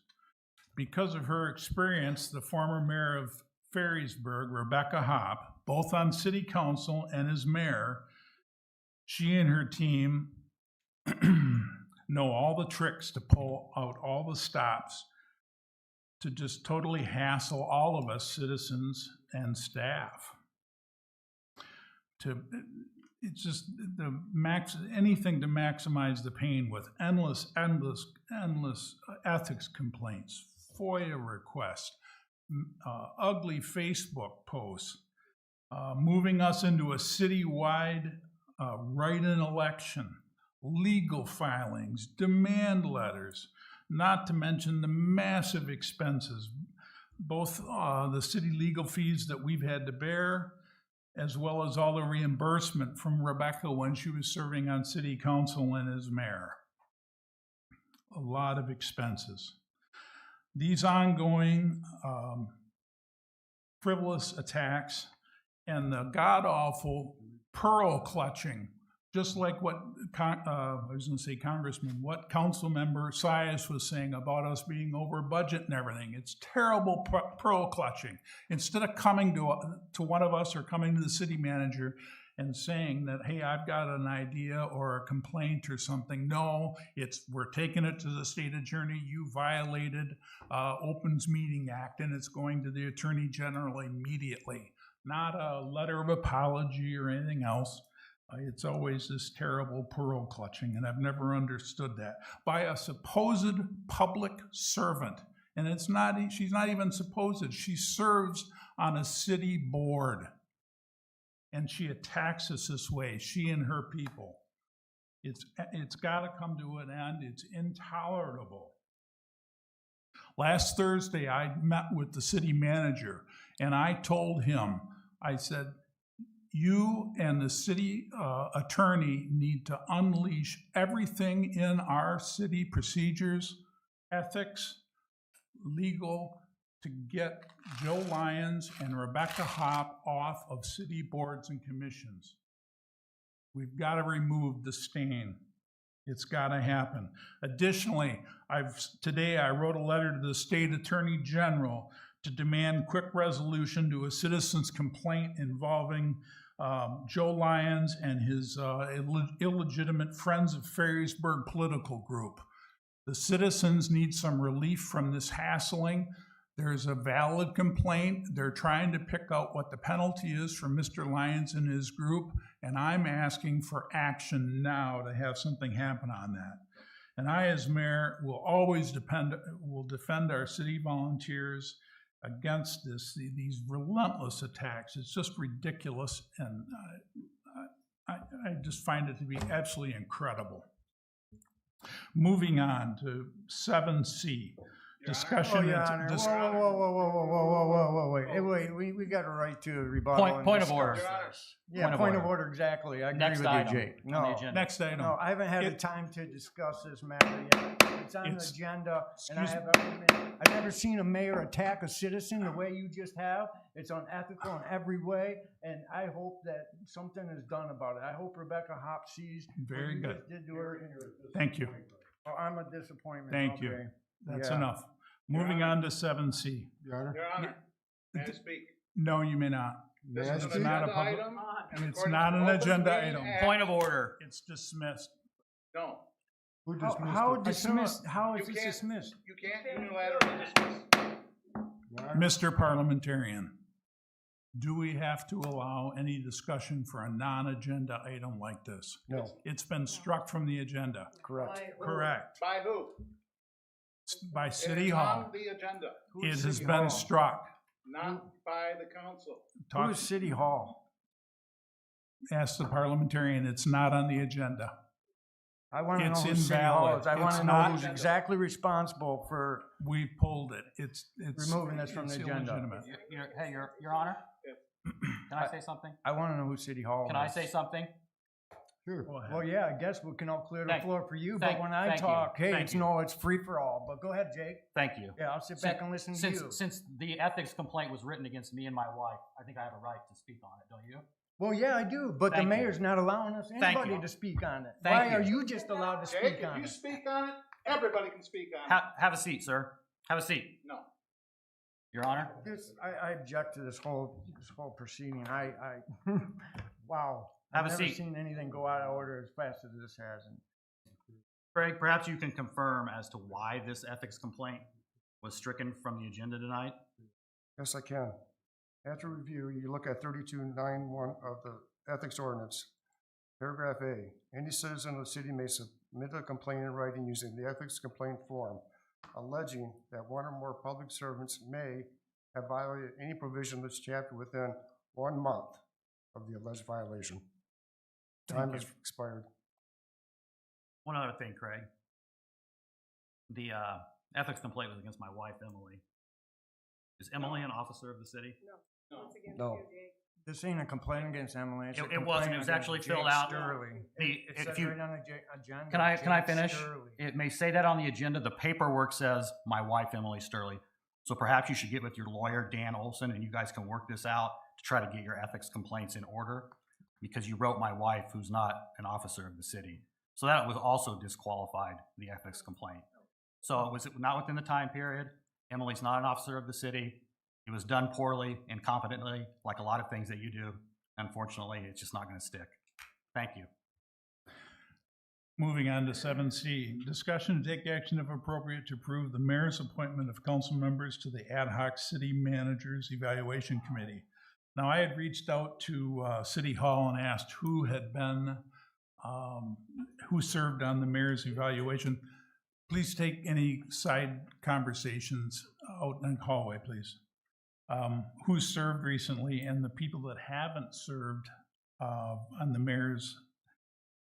Because of her experience, the former mayor of Ferrysburg, Rebecca Hopp, both on city council and as mayor, she and her team know all the tricks to pull out all the stops to just totally hassle all of us citizens and staff. It's just anything to maximize the pain with endless ethics complaints, FOIA requests, ugly Facebook posts, moving us into a citywide write-in election, legal filings, demand letters, not to mention the massive expenses, both the city legal fees that we've had to bear, as well as all the reimbursement from Rebecca when she was serving on city council and as mayor. A lot of expenses. These ongoing frivolous attacks and the god-awful pearl clutching, just like what Congressman, what Council Member Sias was saying about us being over budget and everything. It's terrible pearl clutching. Instead of coming to one of us or coming to the city manager and saying that, hey, I've got an idea or a complaint or something. No, we're taking it to the state attorney. You violated Opens Meeting Act, and it's going to the attorney general immediately. Not a letter of apology or anything else. It's always this terrible pearl clutching, and I've never understood that. By a supposed public servant, and she's not even supposed, she serves on a city board, and she attacks us this way, she and her people. It's got to come to an end. It's intolerable. Last Thursday, I met with the city manager, and I told him, I said, you and the city attorney need to unleash everything in our city procedures, ethics, legal, to get Joe Lyons and Rebecca Hopp off of city boards and commissions. We've got to remove the stain. It's got to happen. Additionally, today I wrote a letter to the state attorney general to demand quick resolution to a citizen's complaint involving Joe Lyons and his illegitimate Friends of Ferrisburg political group. The citizens need some relief from this hassling. There's a valid complaint. They're trying to pick out what the penalty is for Mr. Lyons and his group, and I'm asking for action now to have something happen on that. And I, as mayor, will always defend our city volunteers against these relentless attacks. It's just ridiculous, and I just find it to be absolutely incredible. Moving on to 7C, discussion. Oh, Your Honor, wait, we got a right to rebuttal. Point of order. Yeah, point of order, exactly. I agree Next with item you, Jake. on the No, agenda. Next item. no, I haven't had the time to discuss this matter yet. It's on the It's- agenda, and I excuse- have every minute. I've never seen a mayor attack a citizen the way you just have. It's unethical in every way, and I hope that something is done about it. I hope Rebecca Hop sees what Very you good. just did to her. and- Thank you. Oh, I'm a disappointment. Thank you. Okay. That's Yeah. enough. Moving on to 7C. Your Honor? Your Honor, may I speak? No, you may not. May This I is an It's speak? not a agenda public- item. and It's according not to an the Open agenda Meeting item. Act- Point of order. It's dismissed. No, Who How dismissed it? dismissed, how You is this can't- dismissed? you can't unilaterally dismiss. Your Honor? Mr. Parliamentarian, do we have to allow any discussion for a non-agenda item like this? No, It's been struck from the agenda. correct. Correct. By who? By It City is Hall. on the agenda, It Who's has City been Hall? struck. not by the council. Who is City Hall? Ask the parliamentarian, it's not on the agenda. I want to know It's who City Hall invalid. is. I want It's to know not- who's exactly responsible for, We pulled it. It's. Removing this from the it's agenda. illegitimate. Hey, Your Honor? Can I say something? I want to know who City Hall is. Can I say something? Sure. Go ahead. Well, yeah, I guess we can all clear the Thank- floor for you, but thank- when I thank you. talk, hey, Thank it's you. no, it's free for all. But go ahead, Jake. Thank you. Yeah, I'll sit back and listen to you. Since the ethics complaint was written against me and my wife, I think I have a right to speak on it, don't you? Well, yeah, I do, but the Thank you. mayor's not allowing us, anybody you. to speak on it. Thank Why you. are you just allowed to Jake, speak if on you it? speak on it, everybody can speak on it. Have a seat, sir. Have a seat. No. Your Honor? I object to this whole proceeding. Wow. Have a I've never seat. seen anything go out of order as fast as this has. And Craig, perhaps you can confirm as to why this ethics complaint was stricken from the agenda tonight? Yes, I can. After review, you look at 3291 of the ethics ordinance. Paragraph A, any citizen of the city may submit a complaint in writing using the ethics complaint form, alleging that one or more public servants may have violated any provision of this chapter within 1 month of the alleged violation. Time has expired. One other thing, Craig. The ethics complaint was against my wife, Emily. Is Emily an officer of the city? No. this ain't a complaint against Emily. It's a It wasn't. complaint It was against actually filled Jake out. Sterling. The- It if says you- right on the agenda. Can I Jake finish? Sterling. It may say that on the agenda. The paperwork says my wife, Emily Sterling. So perhaps you should get with your lawyer, Dan Olson, and you guys can work this out to try to get your ethics complaints in order, because you wrote my wife, who's not an officer of the city. So that was also disqualified, the ethics complaint. So it was not within the time period. Emily's not an officer of the city. It was done poorly, incompetently, like a lot of things that you do. Unfortunately, it's just not going to stick. Thank you. Moving on to 7C, discussion to take action if appropriate to approve the mayor's appointment of council members to the ad hoc city managers evaluation committee. Now, I had reached out to City Hall and asked who had been, who served on the mayor's evaluation. Please take any side conversations out in the hallway, please. Who served recently, and the people that haven't served on the mayor's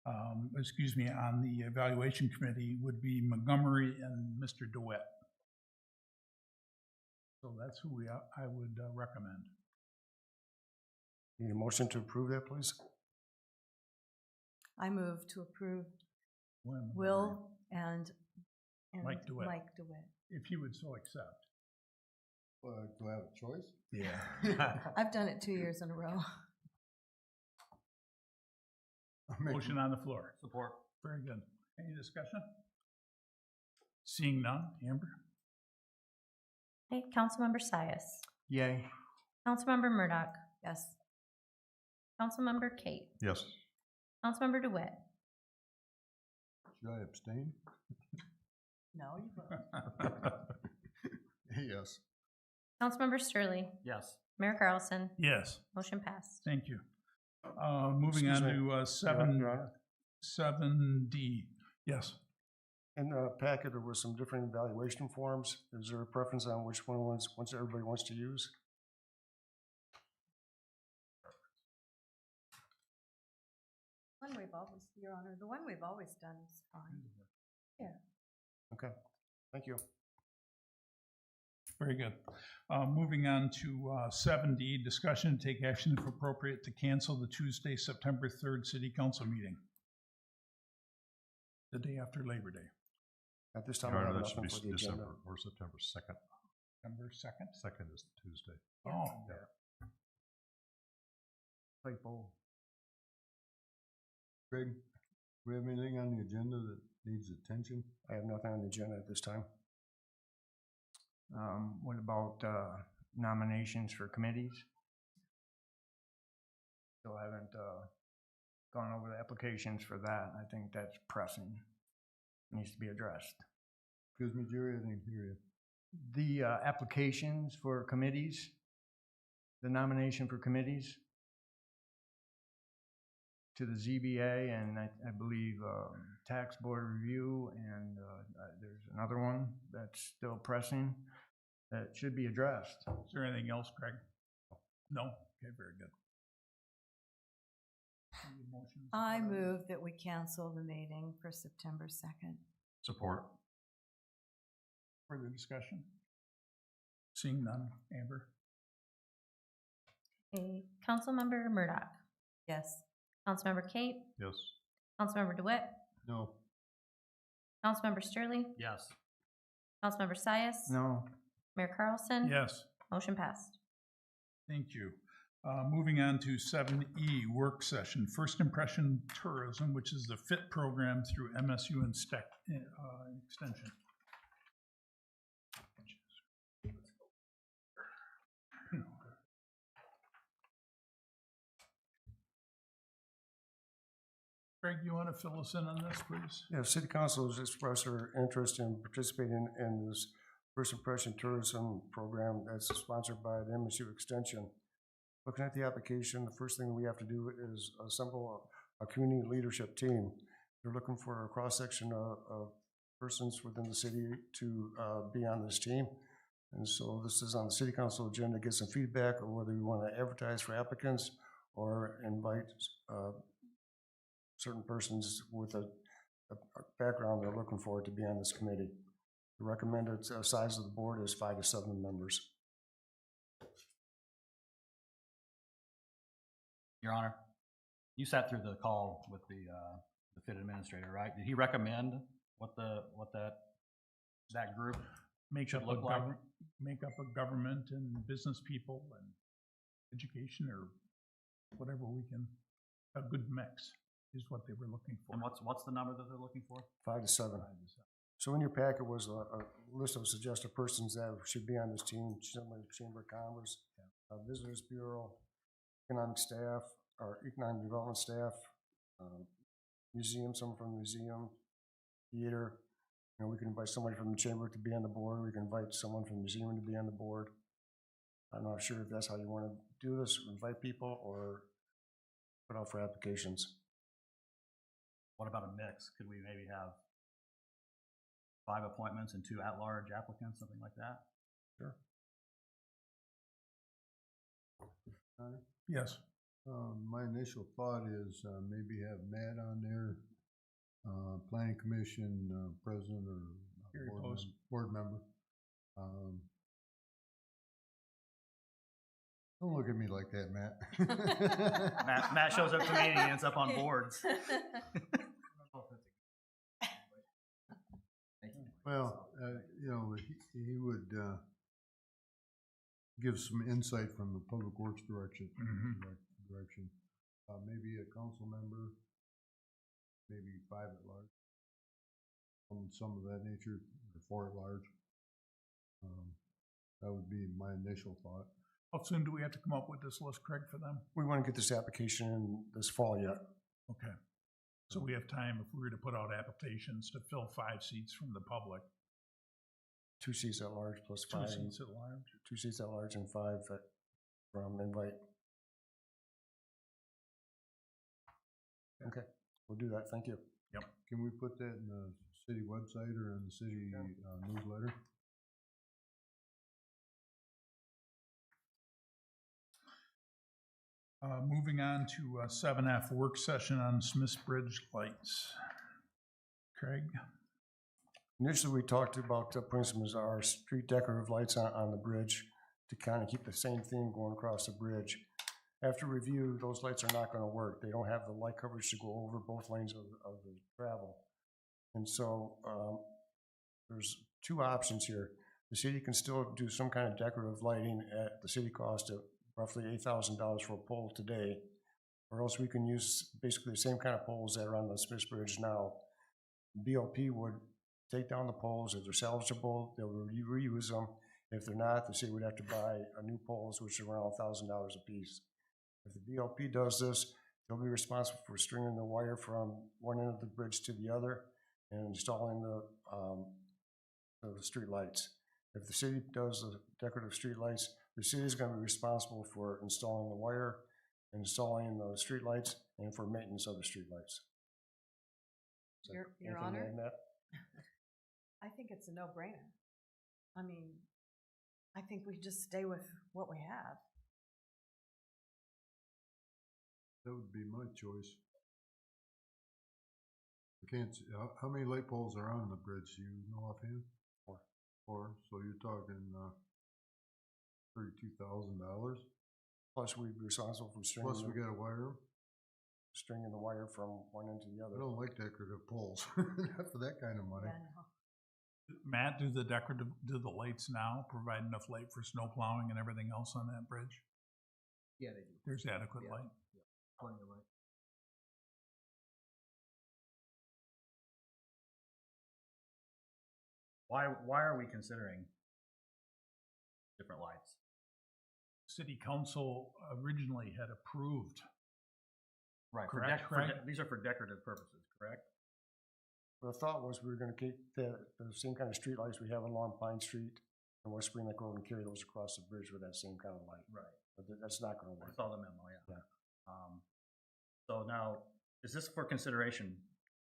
on the evaluation committee would be Montgomery and Mr. DeWitt. So that's who I would recommend. Need a motion to approve that, please? I move to approve Montgomery, Will and Mike DeWitt. Mike DeWitt. If he would so accept. Do I have a choice? Yeah. I've done it 2 years in a row. Motion on the floor. Support. Very good. Any discussion? Seeing none, Amber? Okay, Councilmember Sias. Yay. Councilmember Murdoch. Yes. Councilmember Kate, Yes. Councilmember DeWitt, Should I abstain? No, you vote. Yes. Councilmember Sterling, Yes. Mayor Carlson, Yes, motion passed. thank you. Moving Excuse on me, to Your Honor. 7D. Yes, In the packet, there were some different evaluation forms. Is there a preference on which one once everybody wants to use? One we've always, Your Honor, the one we've always done is fine. Okay, thank you. very good. Moving on to 7D, discussion and take action if appropriate to cancel the Tuesday, September 3rd City Council meeting, the day after Labor Day, At this time, Your I Honor, have that should nothing be for the agenda. December or September 2nd. September 2nd. 2nd is the Tuesday. Oh, Typo. Greg, do we have anything on the agenda that needs attention? I have nothing on the agenda at this time. What about nominations for committees? Still haven't gone over the applications for that. I think that's pressing. Needs to be addressed. Excuse me, Jerry, I didn't hear you. The applications for committees, the nomination for committees to the ZBA and I believe Tax Board Review and there's another one that's still pressing that should be addressed. is there anything else, Craig? No? Okay, very good. Any motions? I move that we cancel the meeting for September 2nd. Support. Further discussion? Seeing none. Amber? Okay, Councilmember Murdoch, Yes. Councilmember Kate, Yes. Councilmember DeWitt, No. Councilmember Sterling, Yes. Councilmember Sias, No, Mayor Carlson. Yes. Motion passed. Thank you. Moving on to 7E, work session, first impression tourism, which is the FIT program through MSU and Extension. Greg, you want to fill us in on this, please? Yeah, City Council has expressed their interest in participating in this First Impression Tourism Program that's sponsored by the MSU Extension. Looking at the application, the first thing we have to do is assemble a community leadership team. They're looking for a cross-section of persons within the city to be on this team. And so this is on the City Council agenda to get some feedback on whether we want to advertise for applicants or invite certain persons with a background they're looking for to be on this committee. The recommended size of the board is 5 to 7 members. Your Honor, you sat through the call with the FIT administrator, right? Did he recommend what that group Make should up look like? a government and business people and education or whatever we can, a good mix is what they were looking for. And what's the number that they're looking for? 5 to 7. So in your packet was a list of suggested persons that should be on this team, similar to Chamber of Commerce, Visitors Bureau, economic staff, or economic development staff, museum, someone from the museum, theater. You know, we can invite somebody from the chamber to be on the board. We can invite someone from the museum to be on the board. I'm not sure if that's how you want to do this, invite people or put out for applications. What about a mix? Could we maybe have 5 appointments and 2 at-large applicants, something like that? Sure. Yes. My initial thought is maybe have Matt on there, planning commission president or Gary Post. board member. Don't look at me like that, Matt. Matt shows up to meeting and ends up on boards. Well, you know, he would give some insight from the public works direction. Maybe a council member, maybe 5 at large, some of that nature, or 4 at large. That would be my initial thought. How soon do we have to come up with this list, Craig, for them? We want to get this application in this fall yet. Okay. So we have time, if we were to put out applications, to fill 5 seats from the public, 2 seats at large plus 2 5. seats at large. 2 seats at large and 5 from invite. Okay, we'll do that. Thank you. Can we put that in the city website or in the city newsletter? Moving on to 7F, work session on Smith's Bridge lights. Craig? Initially, we talked about putting some of our street decorative lights on the bridge to kind of keep the same theme going across the bridge. After review, those lights are not going to work. They don't have the light coverage to go over both lanes of the travel. And so there's 2 options here. The city can still do some kind of decorative lighting at the city cost of roughly $8,000 for a pole today, or else we can use basically the same kind of poles that are on the Smiths Bridge now. BLP would take down the poles. If they're salvageable, they'll reuse them. If they're not, the city would have to buy new poles, which are around $1,000 a piece. If the BLP does this, they'll be responsible for stringing the wire from one end of the bridge to the other and installing the street lights. If the city does the decorative street lights, the city is going to be responsible for installing the wire, installing the street lights, and for maintenance of the street lights. Your Anything to Honor? add, Matt? I think it's a no-brainer. I mean, I think we just stay with what we have. That would be my choice. I can't see, how many light poles are on the bridge, do you know offhand? 4, so you're talking $32,000. Plus, we'd be responsible for stringing, Plus we gotta wire them. stringing the wire from one end to the I other. don't like decorative poles, not for that kind of money. Yeah, no. Matt, do the lights now provide enough light for snow plowing and everything else on that bridge? Yeah, they do. There's adequate Yeah. light? Plenty of light. Why are we considering different lights? City council originally had approved. Right, Correct, Craig? these are for decorative purposes, correct? The thought was we were gonna keep the same kind of street lights we have along Pine Street and West Spring Lake Road and carry those across the bridge with that same kind of light. Right. But that's not gonna I work. saw the memo, yeah. Yeah. So now, is this for consideration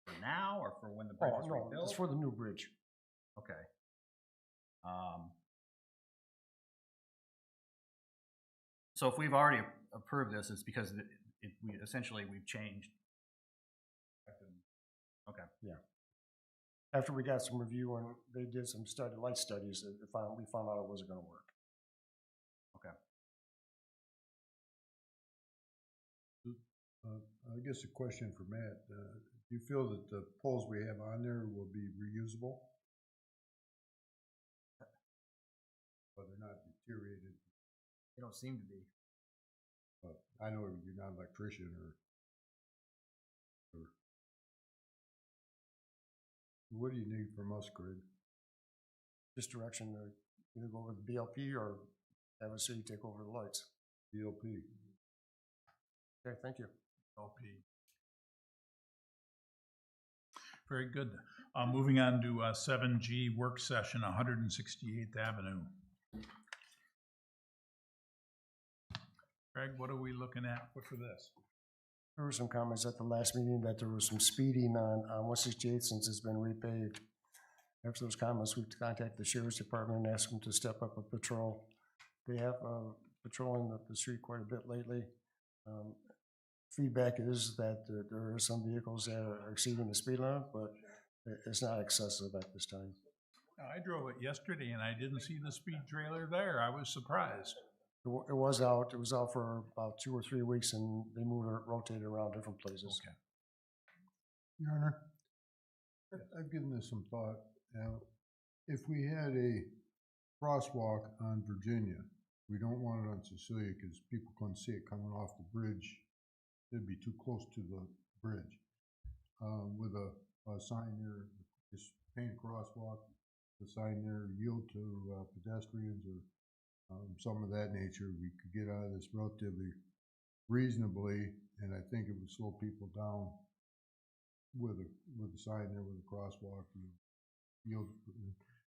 for now or for when the bridge Oh, is no, rebuilt? it's for the new bridge. Okay. So if we've already approved this, it's because we've changed. Okay. After we got some review and they did some light studies, we found out it wasn't gonna work. Okay. I guess a question for Matt, do you feel that the poles we have on there will be reusable? But they're not deteriorated, They don't seem to be. but I know you're not an electrician or what do you need from us, Craig? Just direction to either go with BLP or have a city take over the lights. BLP. Okay, thank you. LP. Very good. Moving on to 7G work session, 168th Avenue. Craig, what are we looking at for this? There were some comments at the last meeting that there was some speeding on 168 since it's been repaved. After those comments, we contacted the sheriff's department and asked them to step up a patrol. They have patrolling the street quite a bit lately. Feedback is that there are some vehicles that are exceeding the speed limit, but it's not excessive at this time. I drove it yesterday and I didn't see the speed trailer there. I was surprised. It was out for about 2 or 3 weeks and they rotated around different places. Okay. Your Honor, I've given this some thought. Now, if we had a crosswalk on Virginia, we don't want it on Cecilia because people couldn't see it coming off the bridge. It'd be too close to the bridge. With a sign there, just paint a crosswalk, the sign there, yield to pedestrians or some of that nature, we could get out of this relatively reasonably, and I think it would slow people down with a sign there with a crosswalk.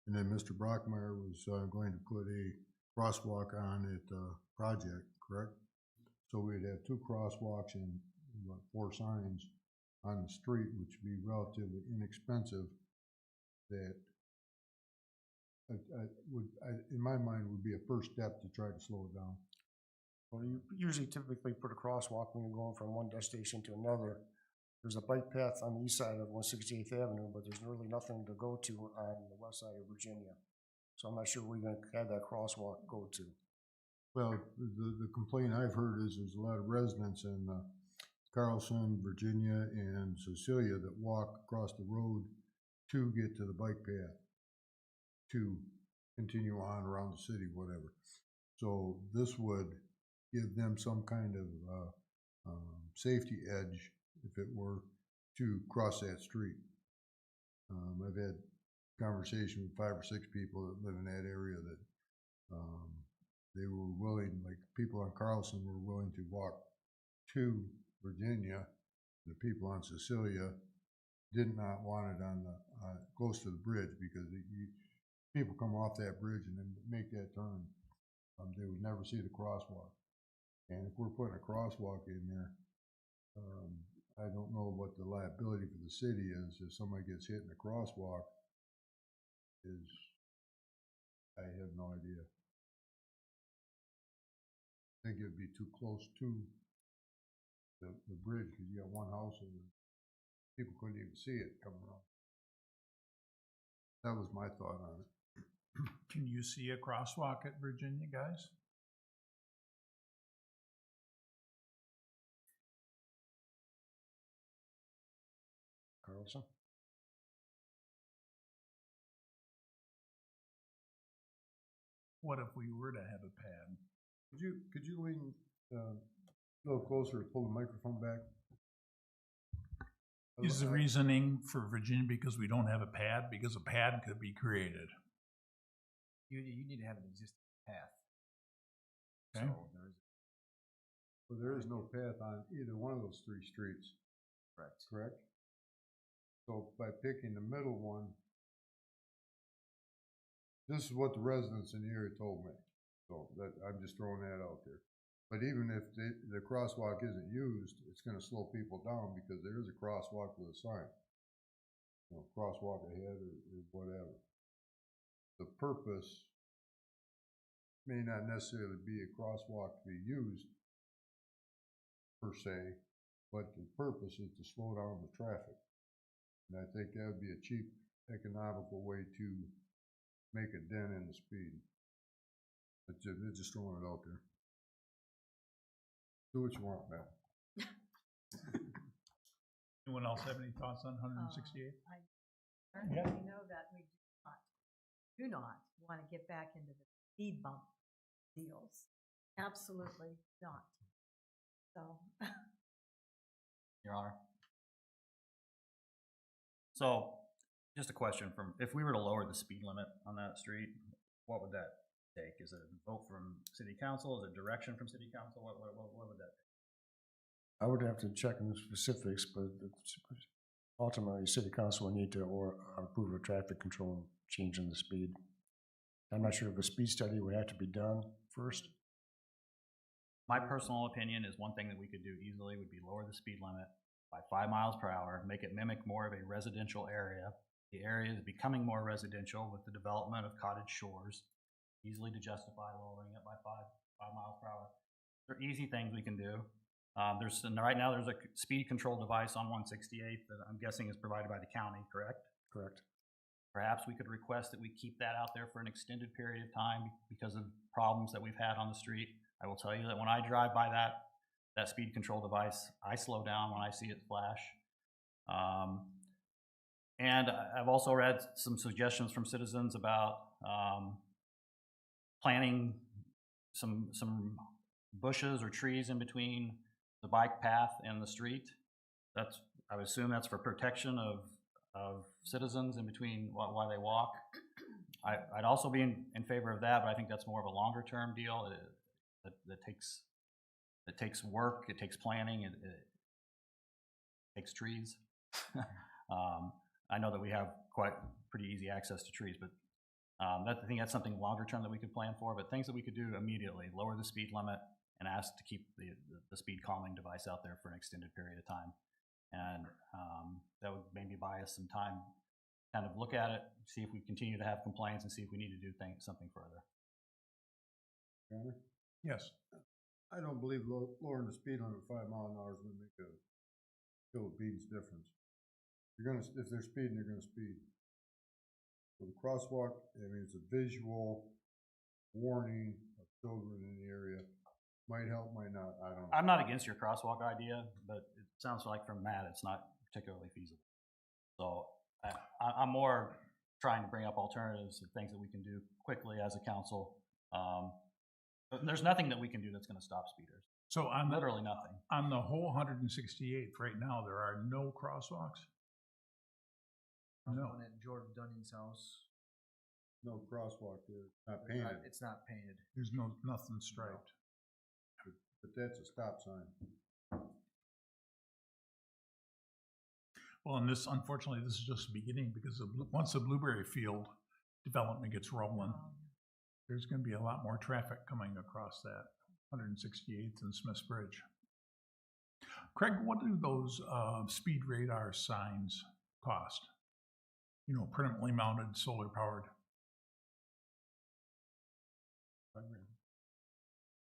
And then Mr. Brockmeyer was going to put a crosswalk on at project, correct? So we'd have 2 crosswalks and about 4 signs on the street, which would be relatively inexpensive. That in my mind, would be a first step to try to slow it down. Well, you usually typically put a crosswalk when you're going from one destination to another. There's a bike path on the east side of 168th Avenue, but there's really nothing to go to on the west side of Virginia. So I'm not sure where you're gonna have that crosswalk go to. Well, the complaint I've heard is there's a lot of residents in Carlson, Virginia, and Cecilia that walk across the road to get to the bike path, to continue on around the city, whatever. So this would give them some kind of safety edge, if it were, to cross that street. I've had conversation with 5 or 6 people that live in that area that they were willing, like people on Carlson were willing to walk to Virginia. The people on Cecilia did not want it on the close to the bridge, because people come off that bridge and then make that turn. They would never see the crosswalk. And if we're putting a crosswalk in there, I don't know what the liability for the city is if somebody gets hit in the crosswalk. I have no idea. I think it'd be too close to the bridge, because you got one house and people couldn't even see it coming around. That was my thought on it. Can you see a crosswalk at Virginia, guys? Carlson? What if we were to have a pad? Could you lean a little closer, pull the microphone back? Is the reasoning for Virginia because we don't have a pad? Because a pad could be created. You need to have an existing path. Okay. So Well, there is no path on either one of those 3 streets, correct? So by picking the middle one, this is what the residents in the area told me. So that, I'm just throwing that out there. But even if the crosswalk isn't used, it's gonna slow people down, because there is a crosswalk with a sign. You know, crosswalk ahead or whatever. The purpose may not necessarily be a crosswalk to be used per se, but the purpose is to slow down the traffic. And I think that would be a cheap, economical way to make a dent in the speed. But they're just throwing it out there. Do what you want, man. Anyone else have any thoughts on 168? I know that we do not want to get back into the speed bump deals. Absolutely not. So. Your Honor. So, just a question from, if we were to lower the speed limit on that street, what would that take? Is it a vote from city council? Is it direction from city council? What would that take? I would have to check on the specifics, but ultimately, city council will need to approve a traffic control change in the speed. I'm not sure if a speed study would have to be done first. My personal opinion is one thing that we could do easily would be lower the speed limit by 5 miles per hour, make it mimic more of a residential area. The area is becoming more residential with the development of cottage shores, easily to justify lowering it by 5 miles per hour. They're easy things we can do. Right now there's a speed control device on 168 that I'm guessing is provided by the county, correct? Correct. Perhaps we could request that we keep that out there for an extended period of time because of problems that we've had on the street. I will tell you that when I drive by that speed control device, I slow down when I see it flash. And I've also read some suggestions from citizens about planting some bushes or trees in between the bike path and the street. I would assume that's for protection of citizens in between while they walk. I'd also be in favor of that, but I think that's more of a longer-term deal. That takes work, it takes planning, it takes trees. I know that we have pretty easy access to trees, but I think that's something longer term that we could plan for, but things that we could do immediately, lower the speed limit and ask to keep the speed calming device out there for an extended period of time. And that would maybe buy us some time, kind of look at it, see if we continue to have complaints and see if we need to do something further. Your Honor, Yes. I don't believe lowering the speed limit 5 miles an hour is gonna make a beats difference. If they're speeding, they're gonna speed. So the crosswalk, I mean, it's a visual warning of children in the area. Might help, might not, I don't know. I'm not against your crosswalk idea, but it sounds like from Matt, it's not particularly feasible. So I'm more trying to bring up alternatives of things that we can do quickly as a council. But there's nothing that we can do that's gonna stop speeders. So on Literally nothing. on the whole 168th, right now, there are no crosswalks? No. One at Jordan Dunning's house. No crosswalk there, not It's painted, not- It's not painted. There's nothing striped. but that's a stop sign. Well, and unfortunately, this is just the beginning, because once the Blueberry Field development gets rolling, there's gonna be a lot more traffic coming across that 168th and Smith's Bridge. Craig, what do those speed radar signs cost? You know, permanently mounted, solar powered.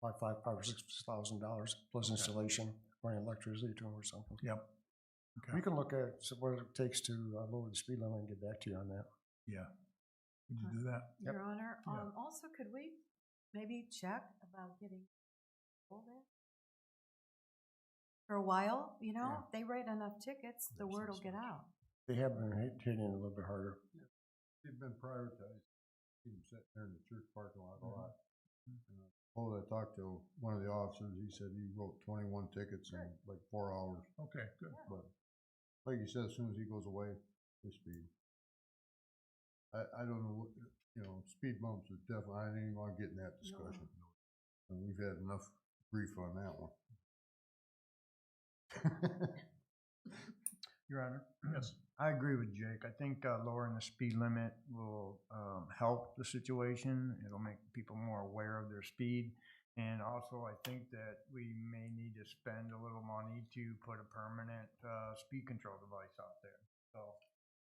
Like $5,000 or $6,000 plus installation, running electricity to them or something. Yep. Okay. We can look at what it takes to lower the speed limit and get back to you on that. Yeah. Would you do that? Yep. Your Honor, Yeah. also could we maybe check about getting people there? For a while, you know, if they write enough tickets, the word will get out. They have been hitting it a little bit harder. They've been prioritized, keep them sitting there in the church parking lot a lot. Oh, I talked to one of the officers, he said he wrote 21 tickets in like 4 hours, Okay, good. but like you said, as soon as he goes away, they speed. I don't know, you know, speed bumps is definitely, I didn't even want to get in that discussion. And we've had enough grief on that one. Your Honor? Yes. I agree with Jake. I think lowering the speed limit will help the situation. It'll make people more aware of their speed. And also, I think that we may need to spend a little money to put a permanent speed control device out there. So,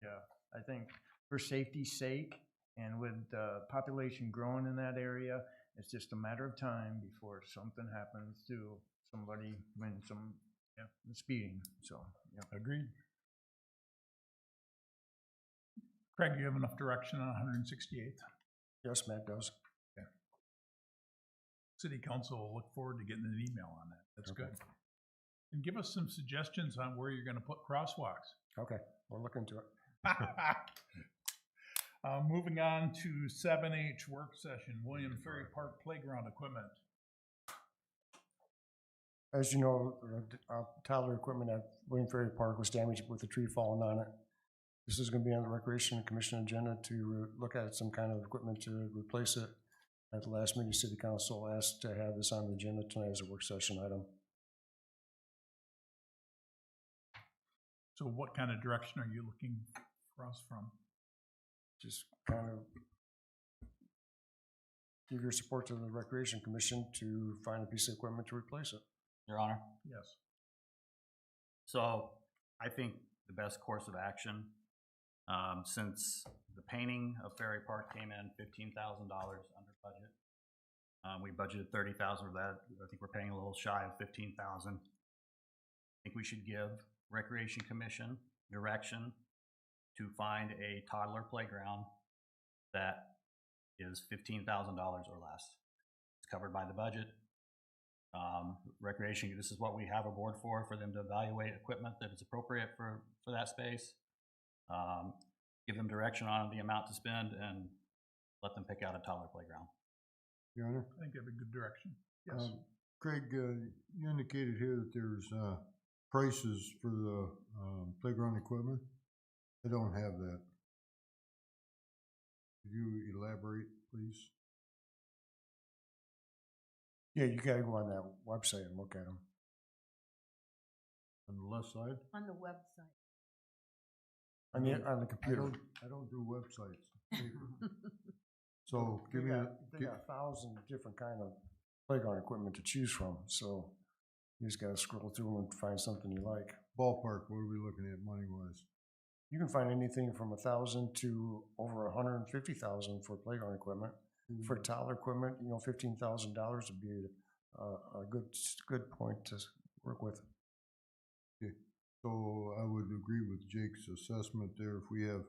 yeah, I think for safety's sake and with the population growing in that area, it's just a matter of time before something happens to somebody when speeding. So, yeah. Agreed. Craig, you have enough direction on 168th? Yes, Matt does. City Council will look forward to getting an email on that. That's Okay. good. And give us some suggestions on where you're gonna put crosswalks. Okay, we'll look into it. Moving on to 7H work session, William Ferry Park Playground Equipment. As you know, toddler equipment at William Ferry Park was damaged with a tree falling on it. This is going to be on the Recreation Commission agenda to look at some kind of equipment to replace it. At the last meeting, City Council asked to have this on the agenda tonight as a work session item. So what kind of direction are you looking for us from? Just kind of give your support to the Recreation Commission to find a piece of equipment to replace it. Your Honor? Yes. So I think the best course of action, since the painting of Ferry Park came in $15,000 under budget, we budgeted $30,000 for that. I think we're paying a little shy of $15,000. I think we should give Recreation Commission direction to find a toddler playground that is $15,000 or less. It's covered by the budget. Recreation, this is what we have a board for them to evaluate equipment that is appropriate for that space. Give them direction on the amount to spend and let them pick out a toddler playground. Your Honor? I think you have a good direction. Yes. Craig, you indicated here that there's prices for the playground equipment. I don't have that. Could you elaborate, please? Yeah, you gotta go on that website and look at them. On the left side? On the website. On the I computer. I don't do websites. So give me a, They got 1,000 different kind of playground equipment to choose from, so you just gotta scroll through them and find something you like. ballpark, what are we looking at money-wise? You can find anything from 1,000 to over 150,000 for playground equipment. For toddler equipment, you know, $15,000 would be a good point to work with. Okay, so I would agree with Jake's assessment there. If we have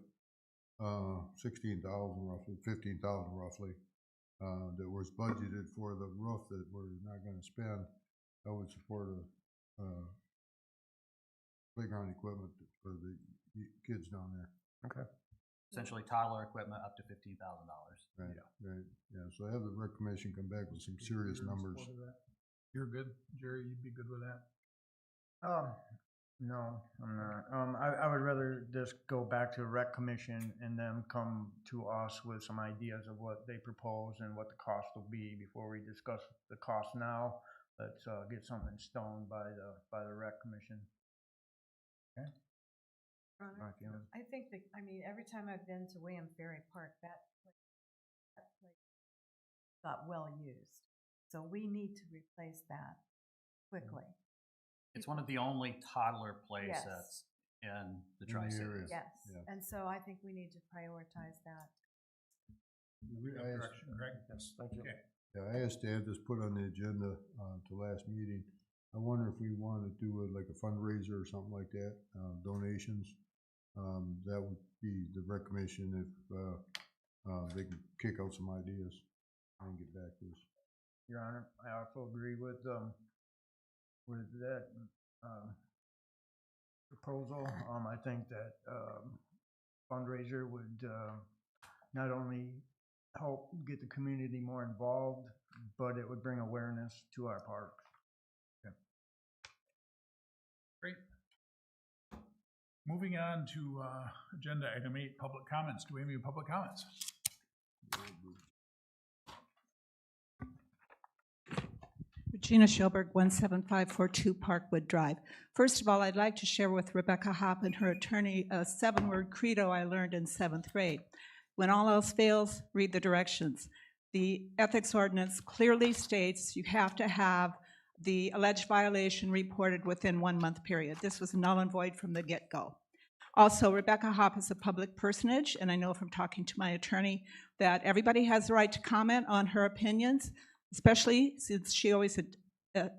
16,000 roughly, 15,000 roughly, that was budgeted for the roof that we're not gonna spend, I would support a playground equipment for the kids down there. Okay. Essentially toddler equipment up to $15,000. Right, right, yeah, so have the rec commission come back with some serious You're in numbers. support of that? You're good, Jerry, you'd be good with that? No, I'm not. I would rather just go back to rec commission and then come to us with some ideas of what they propose and what the cost will be before we discuss the cost now. Let's get something in stone by the rec commission. Okay? My feeling. I think that, I mean, every time I've been to William Ferry Park, that place got well used. So we need to replace that quickly. It's one of the only toddler play Yes. sets in the In the Tri-Cities. area. Yes, Yeah. and so I think we need to prioritize that. Direction, Greg? Yes, thank you. Okay. Yeah, I asked to have this put on the agenda to last meeting. I wonder if we want to do it like a fundraiser or something like that, donations. That would be the rec commission if they can kick out some ideas and get back to us. Your Honor, I also agree with that proposal. I think that fundraiser would not only help get the community more involved, but it would bring awareness to our parks. Great. Moving on to agenda item 8, public comments. Do we have any public comments? Regina Schoberg, 17542 Parkwood Drive. First of all, I'd like to share with Rebecca Hopp and her attorney a 7-word credo I learned in 7th grade. When all else fails, read the directions. The ethics ordinance clearly states you have to have the alleged violation reported within 1 month period. This was null and void from the get-go. Also, Rebecca Hopp is a public personage, and I know from talking to my attorney that everybody has the right to comment on her opinions, especially since she always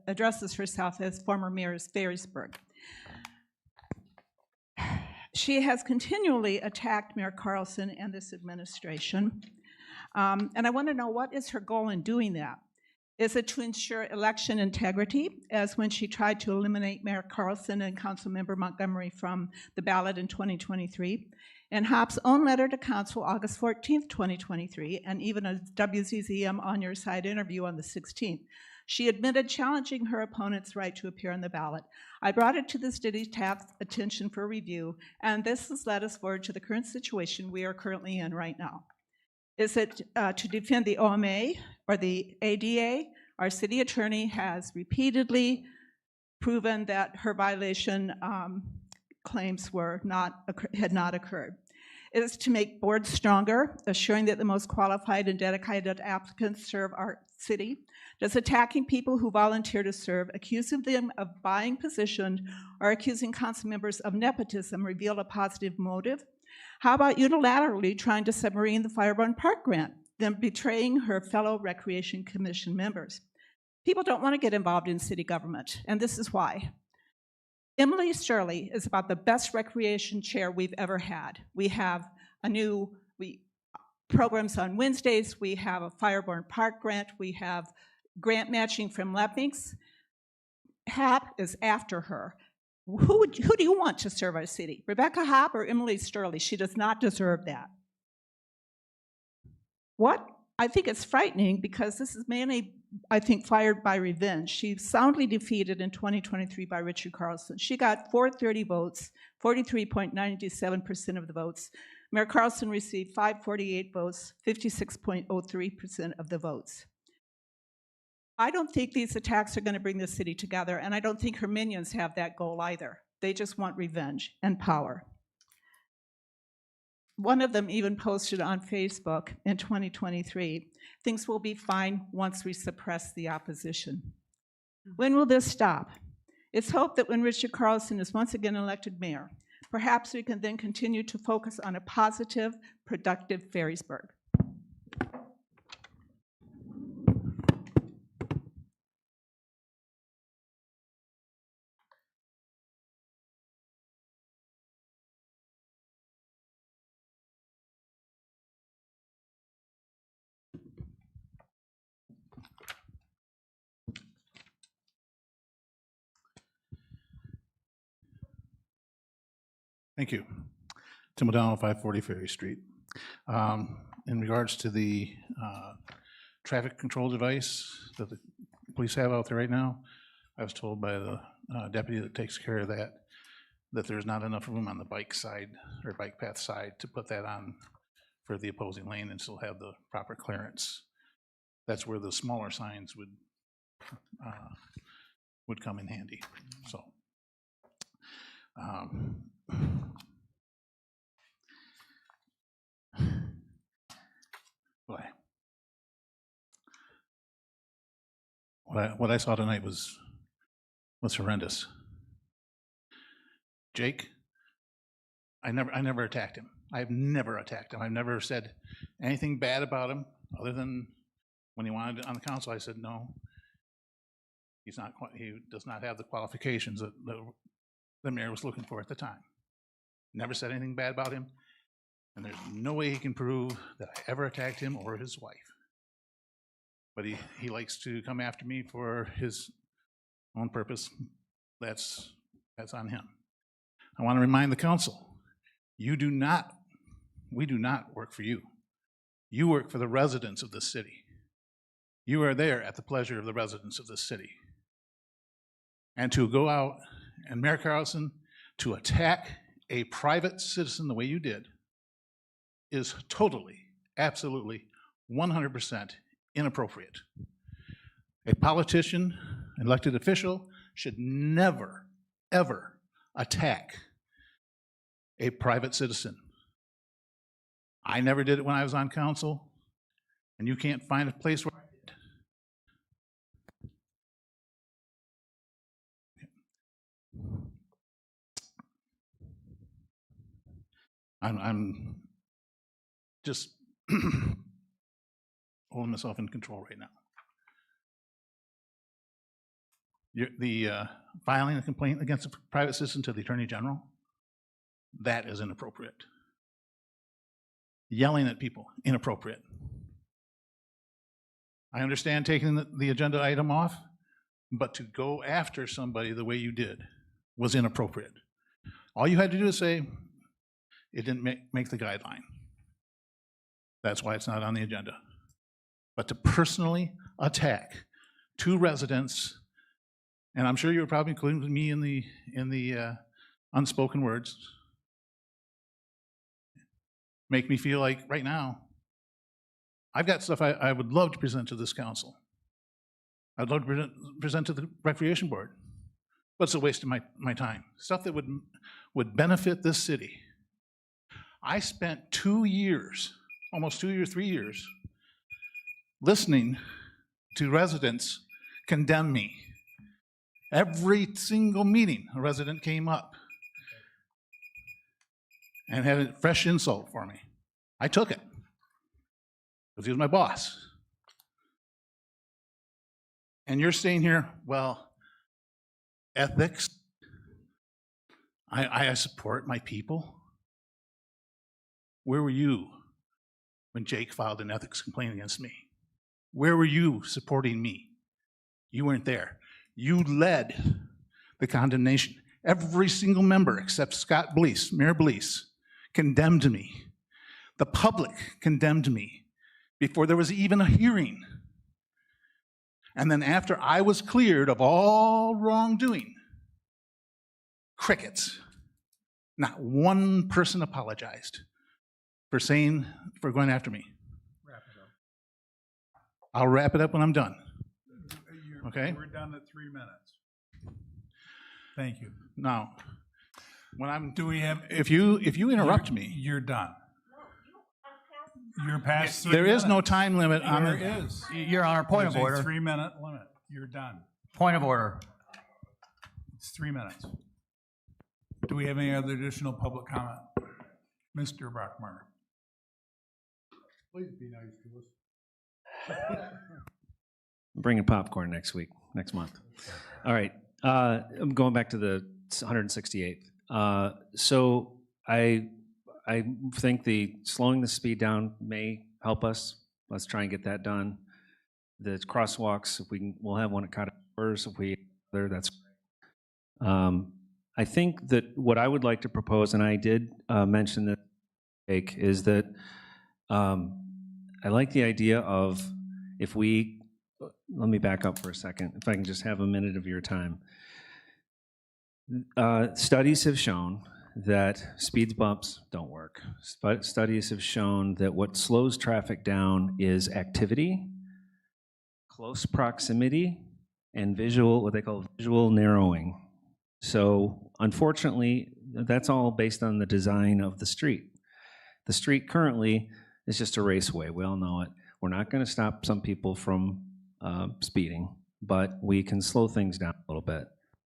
addresses herself as former mayor of Ferrisburg. She has continually attacked Mayor Carlson and this administration, and I want to know, what is her goal in doing that? Is it to ensure election integrity, as when she tried to eliminate Mayor Carlson and Councilmember Montgomery from the ballot in 2023? In Hopp's own letter to Council, August 14th, 2023, and even a WZZM On Your Side interview on the 16th, she admitted challenging her opponent's right to appear on the ballot. I brought it to the city staff's attention for review, and this has led us forward to the current situation we are currently in right now. Is it to defend the OMA or the ADA? Our city attorney has repeatedly proven that her violation claims had not occurred. It is to make boards stronger, assuring that the most qualified and dedicated applicants serve our city. Does attacking people who volunteer to serve, accusing them of buying position, or accusing council members of nepotism reveal a positive motive? How about unilaterally trying to submarine the Fireborn Park grant, then betraying her fellow Recreation Commission members? People don't want to get involved in city government, and this is why. Emily Shirley is about the best recreation chair we've ever had. We have programs on Wednesdays, we have a Fireborn Park grant, we have grant matching from Leppings. Hap is after her. Who do you want to serve our city? Rebecca Hopp or Emily Shirley? She does not deserve that. What? I think it's frightening because this is mainly, I think, fired by revenge. She soundly defeated in 2023 by Richard Carlson. She got 430 votes, 43.97% of the votes. Mayor Carlson received 548 votes, 56.03% of the votes. I don't think these attacks are going to bring the city together, and I don't think her minions have that goal either. They just want revenge and power. One of them even posted on Facebook in 2023, "Things will be fine once we suppress the opposition." When will this stop? It's hoped that when Richard Carlson is once again elected mayor, perhaps we can then continue to focus on a positive, productive Ferrysburg. Thank you. Tim O'Donnell, 540 Ferry Street. In regards to the traffic control device that the police have out there right now, I was told by the deputy that takes care of that there's not enough room on the bike side or bike path side to put that on for the opposing lane and still have the proper clearance. That's where the smaller signs would come in handy. So. What I saw tonight was horrendous. Jake, I never attacked him. I've never attacked him. I've never said anything bad about him, other than when he wanted on the council. I said no. He does not have the qualifications that the mayor was looking for at the time. Never said anything bad about him, and there's no way he can prove that I ever attacked him or his wife. But he likes to come after me for his own purpose. That's on him. I want to remind the council, we do not work for you. You work for the residents of this city. You are there at the pleasure of the residents of this city. And to go out and Mayor Carlson, to attack a private citizen the way you did is totally, absolutely, 100% inappropriate. A politician, an elected official, should never, ever attack a private citizen. I never did it when I was on council, and you can't find a place where I did. I'm just holding myself in control right now. The filing a complaint against a private citizen to the Attorney General, that is inappropriate. Yelling at people, inappropriate. I understand taking the agenda item off, but to go after somebody the way you did was inappropriate. All you had to do is say, it didn't make the guideline. That's why it's not on the agenda. But to personally attack two residents, and I'm sure you were probably including me in the unspoken words, make me feel like right now, I've got stuff I would love to present to this council. I'd love to present to the Recreation Board, but it's a waste of my time. Stuff that would benefit this city. I spent 2 years, almost 2 years, 3 years, listening to residents condemn me. Every single meeting, a resident came up and had a fresh insult for me. I took it because he was my boss. And you're saying here, well, ethics, I support my people. Where were you when Jake filed an ethics complaint against me? Where were you supporting me? You weren't there. You led the condemnation. Every single member except Scott Blease, Mayor Blease, condemned me. The public condemned me before there was even a hearing. And then after I was cleared of all wrongdoing, crickets. Not one person apologized. for going after me. Wrap it up. I'll wrap it up when I'm done. Okay? We're done at 3 minutes. Thank you. Now, if you interrupt me, you're done. You're past 3 minutes. There is no time limit on it. There is. Your Honor, point of order. There's a 3-minute limit. You're done. Point of order. It's 3 minutes. Do we have any other additional public comment? Mr. Brockmeyer. Please be nice to us. I'm bringing popcorn next month. All right, I'm going back to the 168th. So I think slowing the speed down may help us. Let's try and get that done. The crosswalks, we'll have one at Cottage Shores. If we there, that's. I think that what I would like to propose, and I did mention that, is that I like the idea of let me back up for a second, if I can just have a minute of your time. Studies have shown that speed bumps don't work. Studies have shown that what slows traffic down is activity, close proximity, and what they call visual narrowing. So unfortunately, that's all based on the design of the street. The street currently is just a raceway. We all know it. We're not going to stop some people from speeding, but we can slow things down a little bit.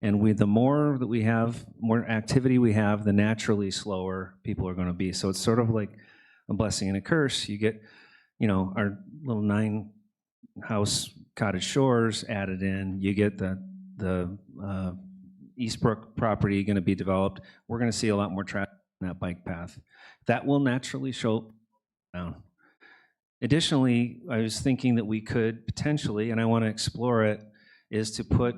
And the more that we have, more activity we have, the naturally slower people are going to be. So it's sort of like a blessing and a curse. You get, our little 9-house Cottage Shores added in. You get the Eastbrook property going to be developed. We're going to see a lot more traffic on that bike path. That will naturally show down. Additionally, I was thinking that we could potentially, and I want to explore it, is to put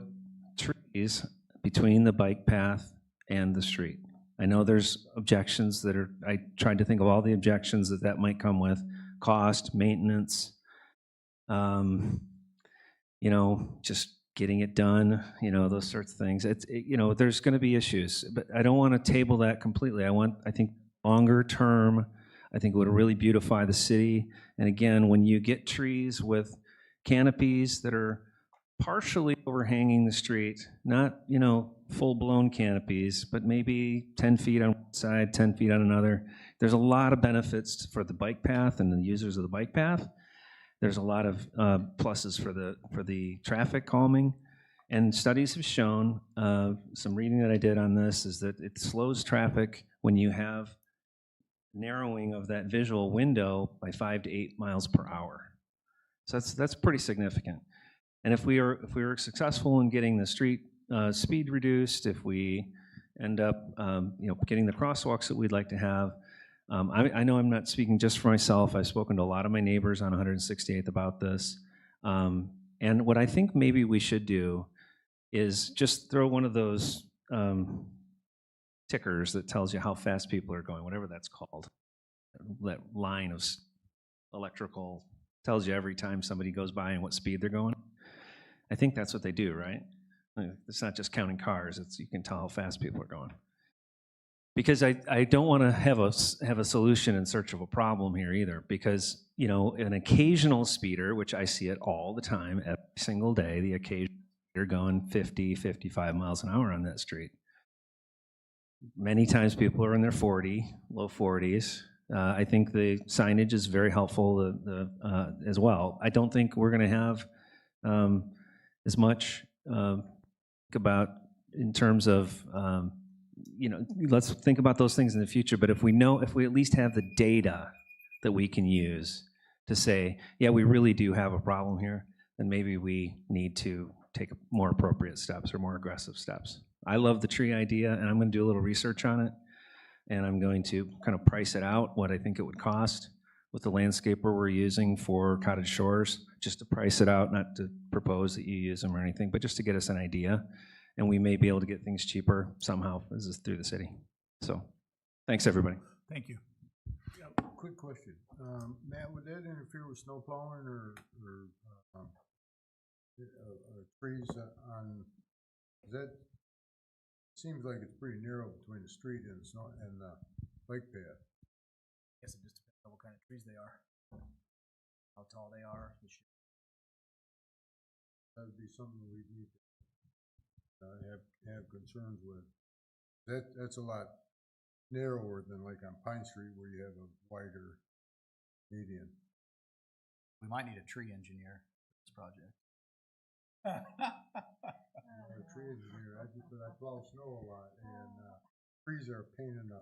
trees between the bike path and the street. I know there's objections I tried to think of all the objections that might come with: cost, maintenance, just getting it done, those sorts of things. There's going to be issues, but I don't want to table that completely. I think longer term, I think it would really beautify the city. And again, when you get trees with canopies that are partially overhanging the street, not, full-blown canopies, but maybe 10 feet on one side, 10 feet on another, there's a lot of benefits for the bike path and the users of the bike path. There's a lot of pluses for the traffic calming. And studies have shown, some reading that I did on this, is that it slows traffic when you have narrowing of that visual window by 5 to 8 miles per hour. So that's pretty significant. And if we were successful in getting the street speed reduced, if we end up getting the crosswalks that we'd like to have, I know I'm not speaking just for myself. I've spoken to a lot of my neighbors on 168th about this. And what I think maybe we should do is just throw one of those tickers that tells you how fast people are going, whatever that's called. That line of electrical tells you every time somebody goes by and what speed they're going. I think that's what they do, right? It's not just counting cars. You can tell how fast people are going. Because I don't want to have a solution in search of a problem here either. Because an occasional speeder, which I see it all the time, every single day, the occasional speeder going 50, 55 miles an hour on that street. Many times people are in their low 40s. I think the signage is very helpful as well. I don't think we're going to have as much about in terms of, let's think about those things in the future. But if we at least have the data that we can use to say, yeah, we really do have a problem here, then maybe we need to take more appropriate steps or more aggressive steps. I love the tree idea, and I'm going to do a little research on it, and I'm going to kind of price it out, what I think it would cost with the landscaper we're using for Cottage Shores, just to price it out, not to propose that you use them or anything, but just to get us an idea. And we may be able to get things cheaper somehow. This is through the city. So, thanks everybody. Thank you. Quick question. Matt, would that interfere with snow plowing or trees on, that seems like it's pretty narrow between the street and the bike path. Guess it just depends trees they are, how tall they are. That'd be something we need to have concerns with. That's a lot narrower than like on Pine Street where you have a wider median. We might need a tree engineer for this project. A tree engineer, I plow snow a lot, and trees are a pain in the.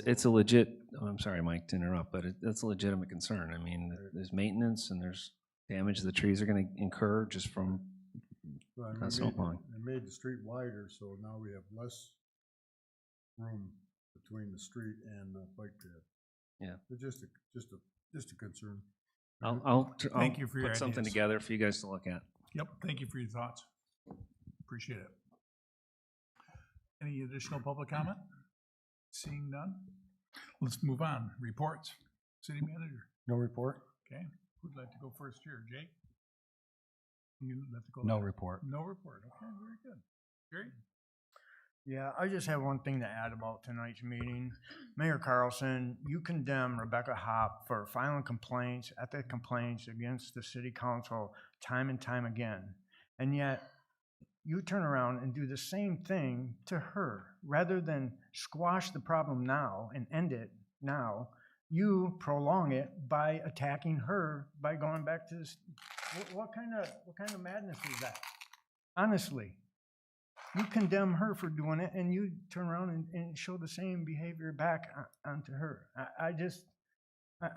It's a legit, oh, I'm sorry, Mike, to interrupt, but it's a legitimate concern. I mean, there's maintenance and there's damage the trees are gonna incur just from not snow plowing. They made the street wider, so now we have less room between the street and the bike path. Yeah. It's just a concern. I'll Thank you for your put something ideas. together for you guys to look at. Yep, thank you for your thoughts. Appreciate it. Any additional public comment? Seeing none? Let's move on. Reports. City manager. No report? Okay, who'd like to go first here? Jake? You'd like to go? No report. No report. Okay, very good. Jerry? Yeah, I just have one thing to add about tonight's meeting. Mayor Carlson, you condemn Rebecca Hopp for filing complaints, ethics complaints against the city council time and time again. And yet, you turn around and do the same thing to her. Rather than squash the problem now and end it now, you prolong it by attacking her, by going back to this. What kind of madness is that? Honestly. You condemn her for doing it, and you turn around and show the same behavior back onto her.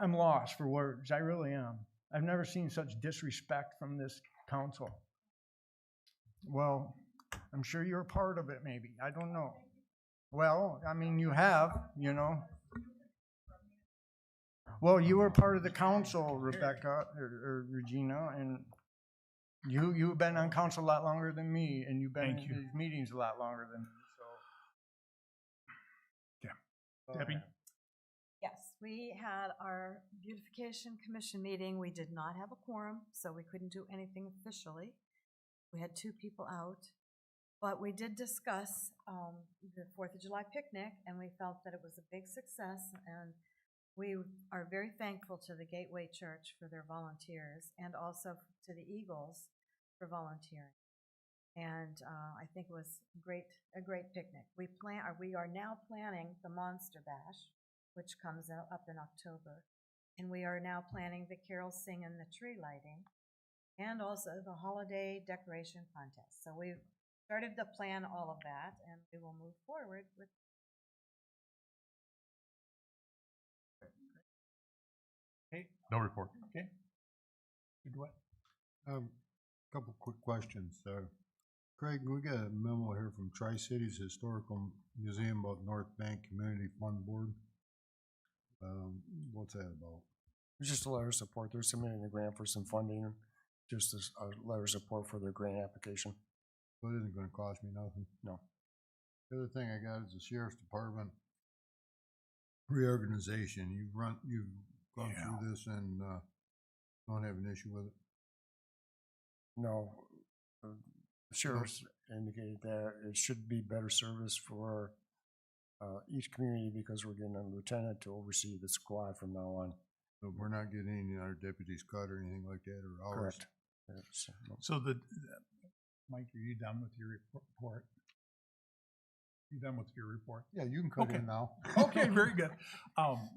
I'm lost for words. I really am. I've never seen such disrespect from this council. Well, I'm sure you're a part of it, maybe. I don't know. Well, I mean, you have, you know. Well, you were part of the council, Rebecca, or Regina, and you've been on council a lot longer than me, and you've been in these meetings a lot longer than me, so. Yeah. Debbie? Yes, we had our beautification commission meeting. We did not have a quorum, so we couldn't do anything officially. We had 2 people out, but we did discuss the 4th of July picnic, and we felt that it was a big success, and we are very thankful to the Gateway Church for their volunteers and also to the Eagles for volunteering. And I think it was a great picnic. We are now planning the Monster Bash, which comes up in October. And we are now planning the carol sing and the tree lighting and also the holiday decoration contest. So we've started to plan all of that, and we will move forward with. Hey. No report. Okay. Good what? Couple quick questions. Craig, we got a memo here from Tri-Cities Historical Museum about North Bank Community Fund Board. What's that about? It's just a letter of support. They're submitting a grant for some funding, just as a letter of support for their grant application. So it isn't gonna cost me nothing? No. The other thing I got is the Sheriff's Department reorganization. You've gone through this and don't have an issue with it? No, the sheriff's indicated that it should be better service for each community because we're getting a lieutenant to oversee the squad from now on. So we're not getting any of our deputies cut or anything like that, or ours? Correct. Yes. So Mike, are you done with your report? You done with your report? Yeah, you can cut in now. Okay, very good.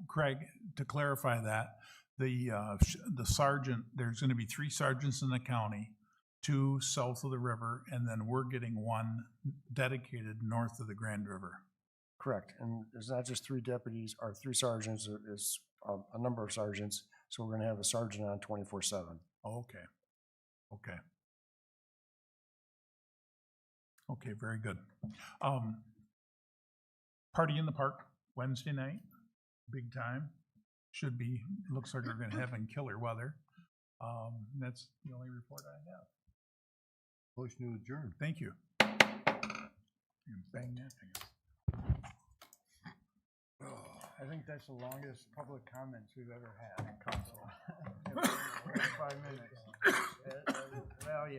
Craig, to clarify that, the sergeant, there's gonna be 3 sergeants in the county, 2 south of the river, and then we're getting 1 dedicated north of the Grand River. Correct. And it's not just 3 deputies or 3 sergeants, it's a number of sergeants. So we're gonna have a sergeant on 24/7. Okay. Okay. Okay, very good. Party in the park, Wednesday night, big time. Should be, looks like we're gonna have in killer weather. That's the only report I have. Motion to adjourn. Thank you. Bang that thing. I think that's the longest public comments we've ever had in council. 5 minutes. Well, yeah.